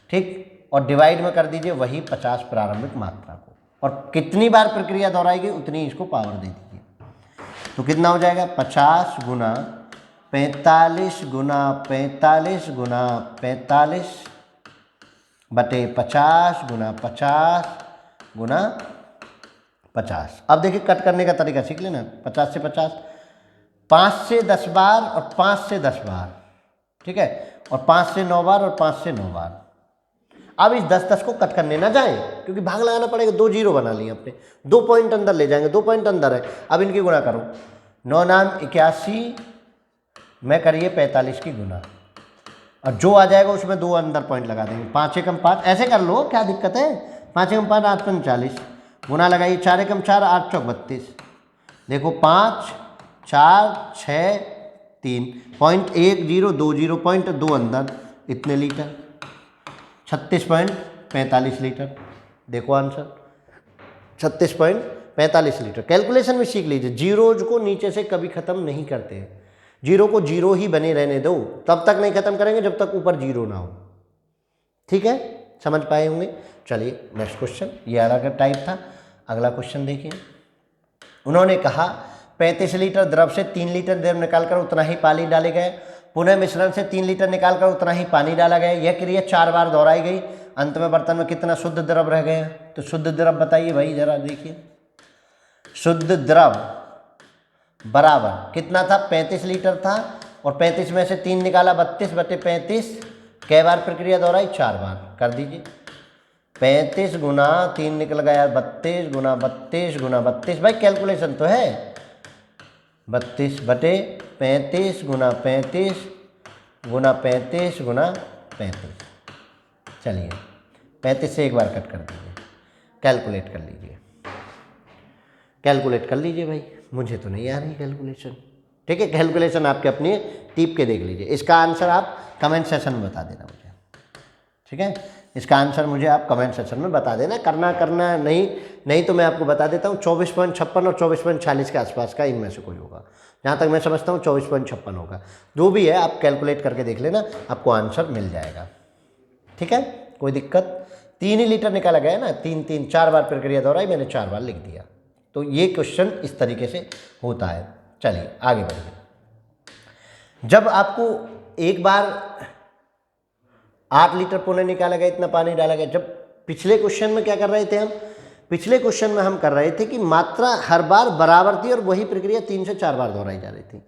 ठीक, और डिवाइड में कर दीजिए वही 50 प्रारंभिक मात्रा को, और कितनी बार प्रक्रिया दोहराएगी उतनी इसको पावर दे दीजिए। तो कितना हो जाएगा, 50 गुना 45 गुना 45 गुना 45 बटे 50 गुना 50 गुना 50। अब देखिए कट करने का तरीका सीख लेना, 50 से 50, 5 से 10 बार और 5 से 10 बार, ठीक है, और 5 से 9 बार और 5 से 9 बार। अब इस 10-10 को कट करने ना जाए, क्योंकि भाग लगाना पड़ेगा, 2 जीरो बना लिए अपने, 2 पॉइंट अंदर ले जाएंगे, 2 पॉइंट अंदर है। अब इनकी गुणा करो, 9 नाम 81 में करिए 45 की गुना, और जो आ जाएगा उसमें 2 अंदर पॉइंट लगा देंगे, 5 एकम 5, ऐसे कर लो, क्या दिक्कत है, 5 एकम 5 8 पंच 40, गुना लगाइए 4 एकम 4 8 चौक 32, देखो 5 4 6 3 पॉइंट 1 0 2 0 पॉइंट 2 अंदर, इतने लीटर, 36.45 लीटर। देखो आंसर 36.45 लीटर। कैलकुलेशन में सीख लीजिए, जीरोज को नीचे से कभी खत्म नहीं करते हैं, जीरो को जीरो ही बने रहने दो, तब तक नहीं खत्म करेंगे जब तक ऊपर जीरो ना हो, ठीक है, समझ पाए होंगे। चलिए नेक्स्ट क्वेश्चन, ये अलग टाइप था। अगला क्वेश्चन देखिए, उन्होंने कहा 35 लीटर द्रव से 3 लीटर द्रव निकालकर उतना ही पानी डाले गए, पुनः मिश्रण से 3 लीटर निकालकर उतना ही पानी डाला गया, यह क्रिया 4 बार दोहराई गई, अंत में बर्तन में कितना शुद्ध द्रव रह गया। तो शुद्ध द्रव बताइए भाई, जरा देखिए, शुद्ध द्रव बराबर कितना था, 35 लीटर था, और 35 में से 3 निकाला, 32 बटे 35, कै बार प्रक्रिया दोहराई, 4 बार, कर दीजिए, 35 गुना 3 निकल गया 32 गुना 32 गुना 32, भाई कैलकुलेशन तो है, 32 बटे 35 गुना 35 गुना 35 गुना 35। चलिए 35 से एक बार कट कर दीजिए, कैलकुलेट कर लीजिए, कैलकुलेट कर लीजिए भाई, मुझे तो नहीं आ रही कैलकुलेशन, ठीक है, कैलकुलेशन आपके अपनी टीप के देख लीजिए। इसका आंसर आप कमेंट सेक्शन में बता देना मुझे, ठीक है, इसका आंसर मुझे आप कमेंट सेक्शन में बता देना, करना नहीं तो मैं आपको बता देता हूँ 24.56 और 24.40 के आसपास का इनमें से कोई होगा, जहाँ तक मैं समझता हूँ 24.56 होगा, जो भी है आप कैलकुलेट करके देख लेना, आपको आंसर मिल जाएगा, ठीक है, कोई दिक्कत। 3 ही लीटर निकाला गया है ना, 3 4 बार प्रक्रिया दोहराई, मैंने 4 बार लिख दिया। तो ये क्वेश्चन इस तरीके से होता है। चलिए आगे बढ़िए। जब आपको एक बार 8 लीटर पुनः निकाला गया, इतना पानी डाला गया, जब पिछले क्वेश्चन में क्या कर रहे थे हम, पिछले क्वेश्चन में हम कर रहे थे कि मात्रा हर बार बराबर थी और वही प्रक्रिया 3 से 4 बार दोहराई जा रही थी,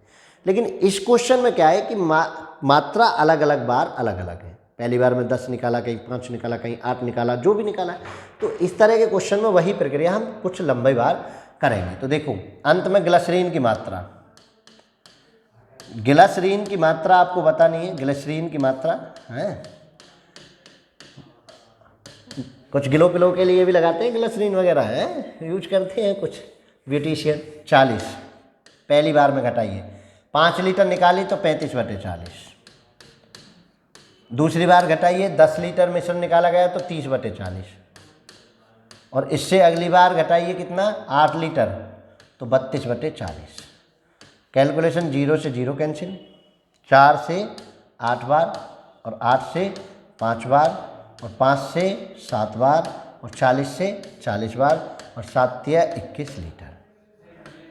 लेकिन इस क्वेश्चन में क्या है कि मात्रा अलग अलग बार अलग अलग है, पहली बार में 10 निकाला, कहीं 5 निकाला, कहीं 8 निकाला, जो भी निकाला। तो इस तरह के क्वेश्चन में वही प्रक्रिया हम कुछ लंबे बार करेंगे। तो देखो अंत में ग्लिसरीन की मात्रा, ग्लिसरीन की मात्रा आपको बतानी है, ग्लिसरीन की मात्रा है, कुछ गिलो पिलो के लिए भी लगाते हैं ग्लिसरीन वगैरह है, यूज करते हैं कुछ ब्यूटिशियन। 40 पहली बार में घटाइए, 5 लीटर निकाली तो 35 बटे 40, दूसरी बार घटाइए, 10 लीटर मिश्रण निकाला गया तो 30 बटे 40, और इससे अगली बार घटाइए कितना, 8 लीटर तो 32 बटे 40। कैलकुलेशन 0 से 0 कैंसिल, 4 से 8 बार और 8 से 5 बार और 5 से 7 बार और 40 से 40 बार और 7 या 21 लीटर।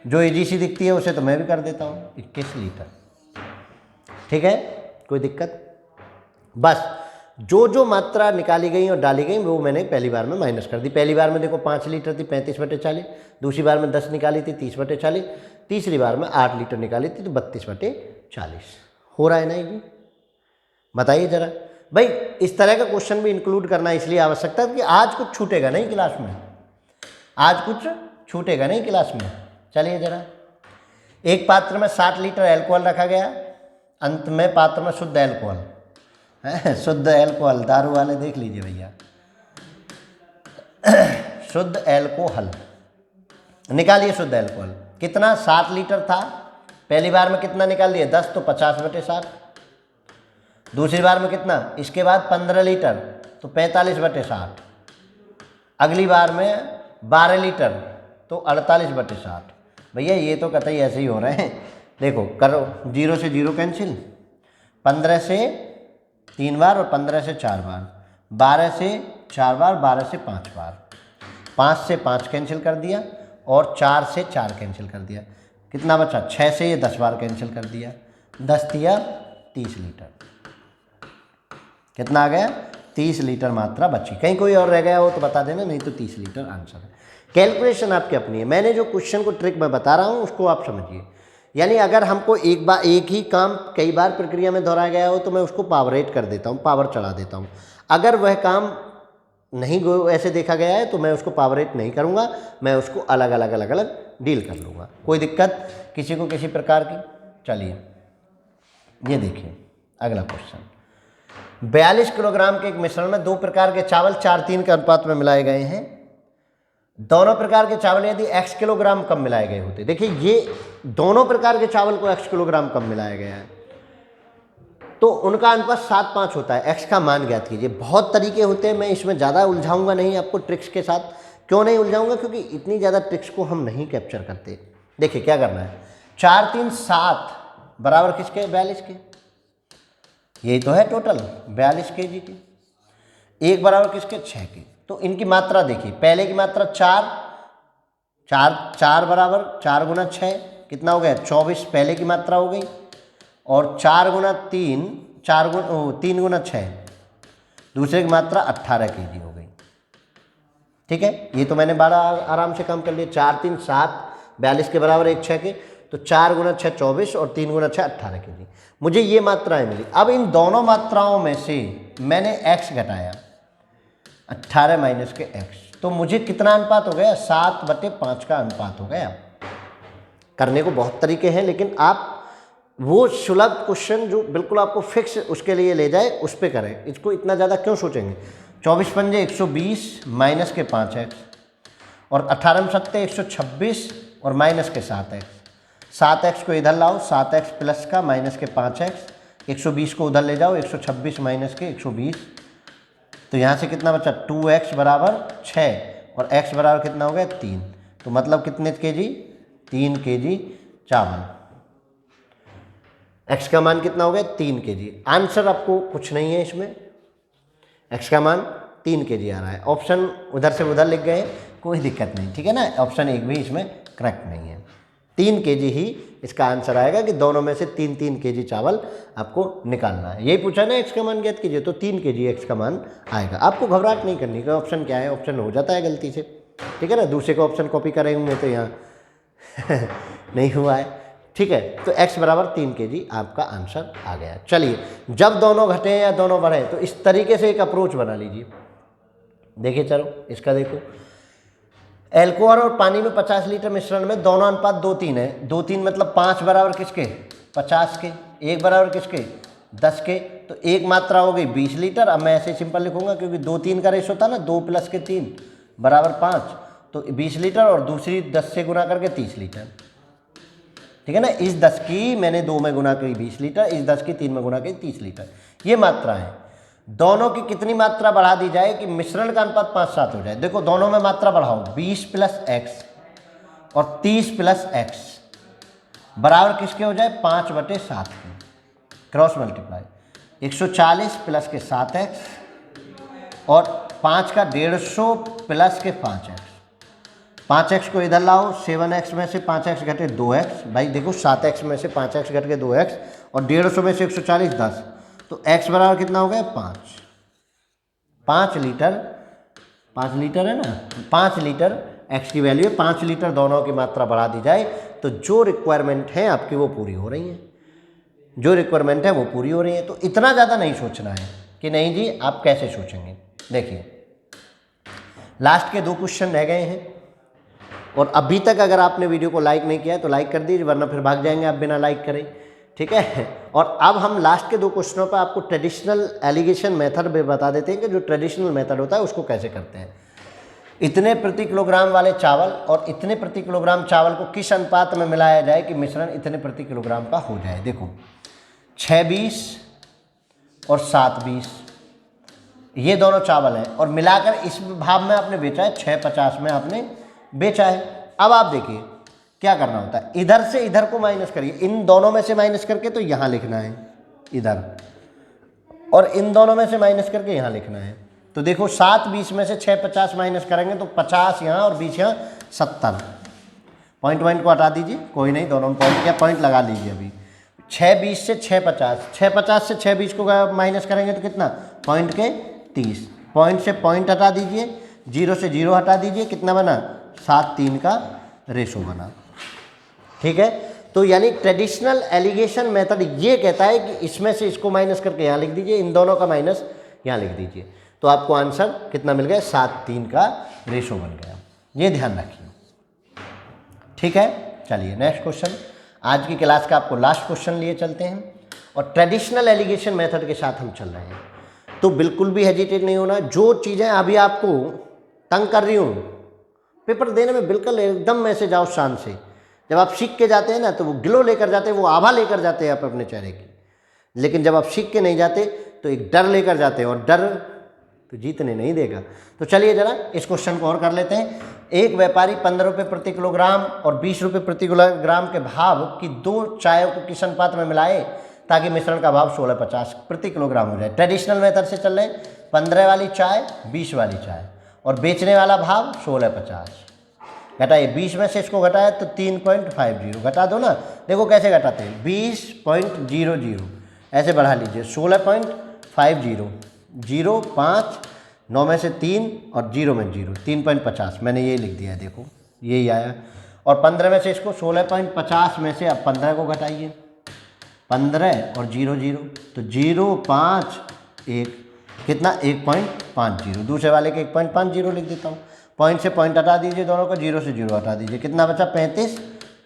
जो इजी सी दिखती है उसे तो मैं भी कर देता हूँ, 21 लीटर, ठीक है, कोई दिक्कत। बस जो मात्रा निकाली गई और डाली गई वो मैंने पहली बार में माइनस कर दी। पहली बार में देखो 5 लीटर थी, 35 बटे 40, दूसरी बार में 10 निकाली थी, 30 बटे 40, तीसरी बार में 8 लीटर निकाली थी तो 32 बटे 40 हो रहा है ना ये, बताइए जरा भाई। इस तरह का क्वेश्चन भी इंक्लूड करना इसलिए आवश्यकता है कि आज कुछ छूटेगा नहीं क्लास में, आज कुछ छूटेगा नहीं क्लास में। चलिए जरा, एक पात्र में 60 लीटर अल्कोहल रखा गया, अंत में पात्र में शुद्ध एल्कोहल है, शुद्ध एल्कोहल, दारू वाले देख लीजिए भैया, शुद्ध एल्कोहल निकालिए। शुद्ध एल्कोहल कितना, 7 लीटर था, पहली बार में कितना निकाल दिए 10, तो 50/60। दूसरी बार में कितना, इसके बाद 15 लीटर तो 45/60। अगली बार में 12 लीटर तो 48/60। भैया ये तो कतई ऐसे ही हो रहे हैं, देखो करो, 0 से 0 कैंसिल, 15 से 3 बार और 15 से 4 बार, 12 से 4 बार, 12 से 5 बार, 5 से 5 कैंसिल कर दिया और 4 से 4 कैंसिल कर दिया, कितना बचा, 6 से ये 10 बार कैंसिल कर दिया, 10 दिया 30 लीटर। कितना आ गया, 30 लीटर मात्रा बची। कहीं कोई और रह गया हो तो बता देना, नहीं तो 30 लीटर आंसर है। कैलकुलेशन आपकी अपनी है, मैंने जो क्वेश्चन को ट्रिक में बता रहा हूँ उसको आप समझिए। यानी अगर हमको एक ही काम कई बार प्रक्रिया में दोहराया गया हो तो मैं उसको पावरेट कर देता हूँ, पावर चढ़ा देता हूँ। अगर वह काम नहीं ऐसे देखा गया है तो मैं उसको पावरेट नहीं करूँगा, मैं उसको अलग अलग डील कर लूँगा, कोई दिक्कत किसी को किसी प्रकार की। चलिए ये देखिए अगला क्वेश्चन, 42 किलोग्राम के एक मिश्रण में 2 प्रकार के चावल 4:3 के अनुपात में मिलाए गए हैं। दोनों प्रकार के चावल यदि x किलोग्राम कम मिलाए गए होते, देखिए ये दोनों प्रकार के चावल को x किलोग्राम कम मिलाया गया है तो उनका अनुपात 7:5 होता है। x का मान ज्ञात कीजिए। बहुत तरीके होते हैं, मैं इसमें ज़्यादा उलझाऊंगा नहीं आपको ट्रिक्स के साथ। क्यों नहीं उलझाऊंगा, क्योंकि इतनी ज़्यादा ट्रिक्स को हम नहीं कैप्चर करते। देखिए क्या करना है, 4 3 7 बराबर किसके, 42 के, यही तो है टोटल 42 kg की। 1 बराबर किसके, 6 के। तो इनकी मात्रा देखिए, पहले की मात्रा 4 बराबर 4 गुना 6 कितना हो गया, 24 पहले की मात्रा हो गई, और 4 गुना 3 3 गुना 6 दूसरे की मात्रा 18 kg हो गई। ठीक है, ये तो मैंने बड़ा आराम से काम कर लिया। 4 3 7 42 के बराबर 1 6 के, तो 4 गुना 6 24 और 3 गुना 6 18 kg। मुझे ये मात्राएं मिली। अब इन दोनों मात्राओं में से मैंने x घटाया, 18 माइनस के x, तो मुझे कितना अनुपात हो गया, 7/5 का अनुपात हो गया। करने को बहुत तरीके हैं, लेकिन आप वो सुलभ क्वेश्चन जो बिल्कुल आपको फिक्स उसके लिए ले जाए उस पर करें। इसको इतना ज़्यादा क्यों सोचेंगे। 24 पंजे 120 माइनस के 5x, और 18 सत्ते 126 और माइनस के 7x। 7x को इधर लाओ, 7x प्लस का माइनस के 5x, 120 को उधर ले जाओ, 126 माइनस के 120, तो यहाँ से कितना बचा, 2x बराबर 6 और x बराबर कितना हो गया 3। तो मतलब कितने kg, 3 kg चावल। x का मान कितना हो गया, 3 kg। आंसर आपको कुछ नहीं है इसमें, x का मान 3 kg आ रहा है। ऑप्शन उधर से उधर लिख गए, कोई दिक्कत नहीं, ठीक है ना। ऑप्शन 1 भी इसमें करेक्ट नहीं है। 3 kg ही इसका आंसर आएगा कि दोनों में से 3 kg चावल आपको निकालना है। यही पूछा ना, x का मान ज्ञात कीजिए, तो 3 kg x का मान आएगा। आपको घबराहट नहीं करनी कि ऑप्शन क्या है, ऑप्शन हो जाता है गलती से, ठीक है ना। दूसरे को ऑप्शन कॉपी करे होंगे तो यहाँ नहीं हुआ है, ठीक है। तो x बराबर 3 kg आपका आंसर आ गया। चलिए, जब दोनों घटे या दोनों बढ़े तो इस तरीके से एक अप्रोच बना लीजिए। देखिए चलो इसका देखो, एल्कोहल और पानी में 50 लीटर मिश्रण में दोनों अनुपात 2:3 है। 2:3 मतलब 5 बराबर किसके, 50 के, 1 बराबर किसके, 10 के। तो एक मात्रा हो गई 20 लीटर। अब मैं ऐसे सिंपल लिखूंगा क्योंकि 2:3 का रेशो था ना, 2 + के 3 बराबर 5, तो 20 लीटर, और दूसरी 10 से गुना करके 30 लीटर, ठीक है ना। इस 10 की मैंने 2 में गुना करी 20 लीटर, इस 10 की 3 में गुना करी 30 लीटर। ये मात्रा है। दोनों की कितनी मात्रा बढ़ा दी जाए कि मिश्रण का अनुपात 5:7 हो जाए। देखो दोनों में मात्रा बढ़ाओ, 20 + x और 30 + x बराबर किसके हो जाए, 5/7 के। क्रॉस मल्टीप्लाई, 140 + के 7x और 5 का 150 + के 5x। 5x को इधर लाओ, 7x में से 5x घटे 2x, भाई देखो 7x में से 5x घट के 2x, और 150 में से 140 10, तो x बराबर कितना हो गया, 5 लीटर। 5 लीटर है ना, 5 लीटर x की वैल्यू है। 5 लीटर दोनों की मात्रा बढ़ा दी जाए तो जो रिक्वायरमेंट है आपकी वो पूरी हो रही है, जो रिक्वायरमेंट है वो पूरी हो रही है। तो इतना ज़्यादा नहीं सोचना है कि नहीं जी आप कैसे सोचेंगे। देखिए लास्ट के 2 क्वेश्चन रह गए हैं, और अभी तक अगर आपने वीडियो को लाइक नहीं किया है तो लाइक कर दीजिए, वरना फिर भाग जाएंगे आप बिना लाइक करें, ठीक है। और अब हम लास्ट के 2 क्वेश्चनों पर आपको ट्रेडिशनल एलिगेशन मेथड भी बता देते हैं कि जो ट्रेडिशनल मेथड होता है उसको कैसे करते हैं। इतने प्रति किलोग्राम वाले चावल और इतने प्रति किलोग्राम चावल को किस अनुपात में मिलाया जाए कि मिश्रण इतने प्रति किलोग्राम का हो जाए। देखो 6-20 और 7-20 ये दोनों चावल हैं और मिलाकर इस भाव में आपने बेचा है, 6-50 में आपने बेचा है। अब आप देखिए क्या करना होता है, इधर से इधर को माइनस करिए, इन दोनों में से माइनस करके तो यहाँ लिखना है इधर, और इन दोनों में से माइनस करके यहाँ लिखना है। तो देखो 7-20 में से 6-50 माइनस करेंगे तो 50 यहाँ और 20 यहाँ, 70। पॉइंट को हटा दीजिए, कोई नहीं, दोनों में पॉइंट या पॉइंट लगा लीजिए। अभी 6-20 से 6-50, 6-50 से 6-20 को माइनस करेंगे तो कितना, पॉइंट के 30। पॉइंट से पॉइंट हटा दीजिए, 0 से 0 हटा दीजिए, कितना बना, 7-3 का रेशो बना। ठीक है, तो यानी ट्रेडिशनल एलिगेशन मेथड ये कहता है कि इसमें से इसको माइनस करके यहाँ लिख दीजिए, इन दोनों का माइनस यहाँ लिख दीजिए, तो आपको आंसर कितना मिल गया, 7-3 का रेशो बन गया। ये ध्यान रखिए। ठीक है, चलिए नेक्स्ट क्वेश्चन, आज की क्लास का आपको लास्ट क्वेश्चन लिए चलते हैं और ट्रेडिशनल एलिगेशन मेथड के साथ हम चल रहे हैं। तो बिल्कुल भी हेजिटेट नहीं होना, जो चीज़ें अभी आपको तंग कर रही हूँ पेपर देने में बिल्कुल एकदम में से जाओ शान से। जब आप सीख के जाते हैं ना तो वो ग्लो लेकर जाते हैं, वो आभा लेकर जाते हैं आप अपने चेहरे की, लेकिन जब आप सीख के नहीं जाते तो एक डर लेकर जाते हैं और डर तो जीतने नहीं देगा। तो चलिए जरा इस क्वेश्चन को और कर लेते हैं। एक व्यापारी 15 रुपये प्रति किलोग्राम और 20 रुपये प्रति किलोग्राम के भाव की 2 चायों को किस अनुपात में मिलाए ताकि मिश्रण का भाव 16.50 प्रति किलोग्राम हो जाए। ट्रेडिशनल मेथड से चल रहे हैं, 15 वाली चाय 20 वाली चाय और बेचने वाला भाव 16.50। घटाइए, 20 में से इसको घटाया तो 3.50, घटा दो ना, देखो कैसे घटाते हैं, 20.00 ऐसे बढ़ा लीजिए, 16.50, 0 5 9 में से 3 और 0 में 0, 3.50 मैंने ये लिख दिया है, देखो यही आया। और 15 में से इसको 16.50 में से अब 15 को घटाइए, 15 और 0 0 तो 0 5 1 कितना, 1.50। दूसरे वाले के 1.50 लिख देता हूँ, पॉइंट से पॉइंट हटा दीजिए, दोनों को 0 से 0 हटा दीजिए, कितना बचा, 35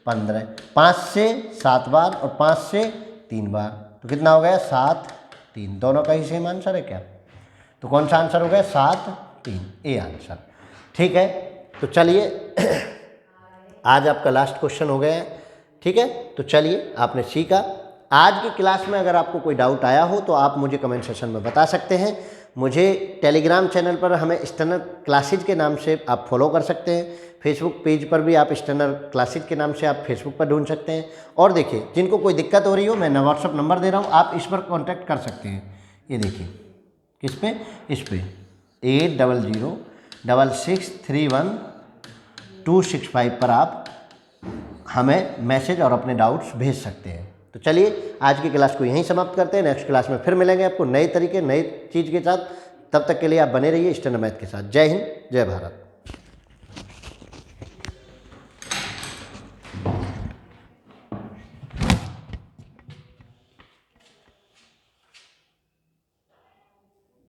15, 5 से 7 बार और 5 से 3 बार, तो कितना हो गया, 7 3। दोनों का ही सेम आंसर है क्या, तो कौन सा आंसर हो गया, 7 3, ए आंसर। ठीक है, तो चलिए आज आपका लास्ट क्वेश्चन हो गया है। ठीक है, तो चलिए आपने सीखा। आज की क्लास में अगर आपको कोई डाउट आया हो तो आप मुझे कमेंट सेक्शन में बता सकते हैं। मुझे टेलीग्राम चैनल पर हमें स्टैनर क्लासेज के नाम से आप फॉलो कर सकते हैं। फेसबुक पेज पर भी आप स्टैनर क्लासेज के नाम से आप फेसबुक पर ढूंढ सकते हैं। और देखिए, जिनको कोई दिक्कत हो रही हो, मैं व्हाट्सअप नंबर दे रहा हूँ, आप इस पर कॉन्टैक्ट कर सकते हैं। ये देखिए, किस पे, इस पे 8006631265 पर आप हमें मैसेज और अपने डाउट्स भेज सकते हैं। तो चलिए आज की क्लास को यहीं समाप्त करते हैं। नेक्स्ट क्लास में फिर मिलेंगे आपको नए तरीके, नई चीज़ के साथ। तब तक के लिए आप बने रहिए स्टैनर मैथ के साथ। जय हिंद, जय भारत।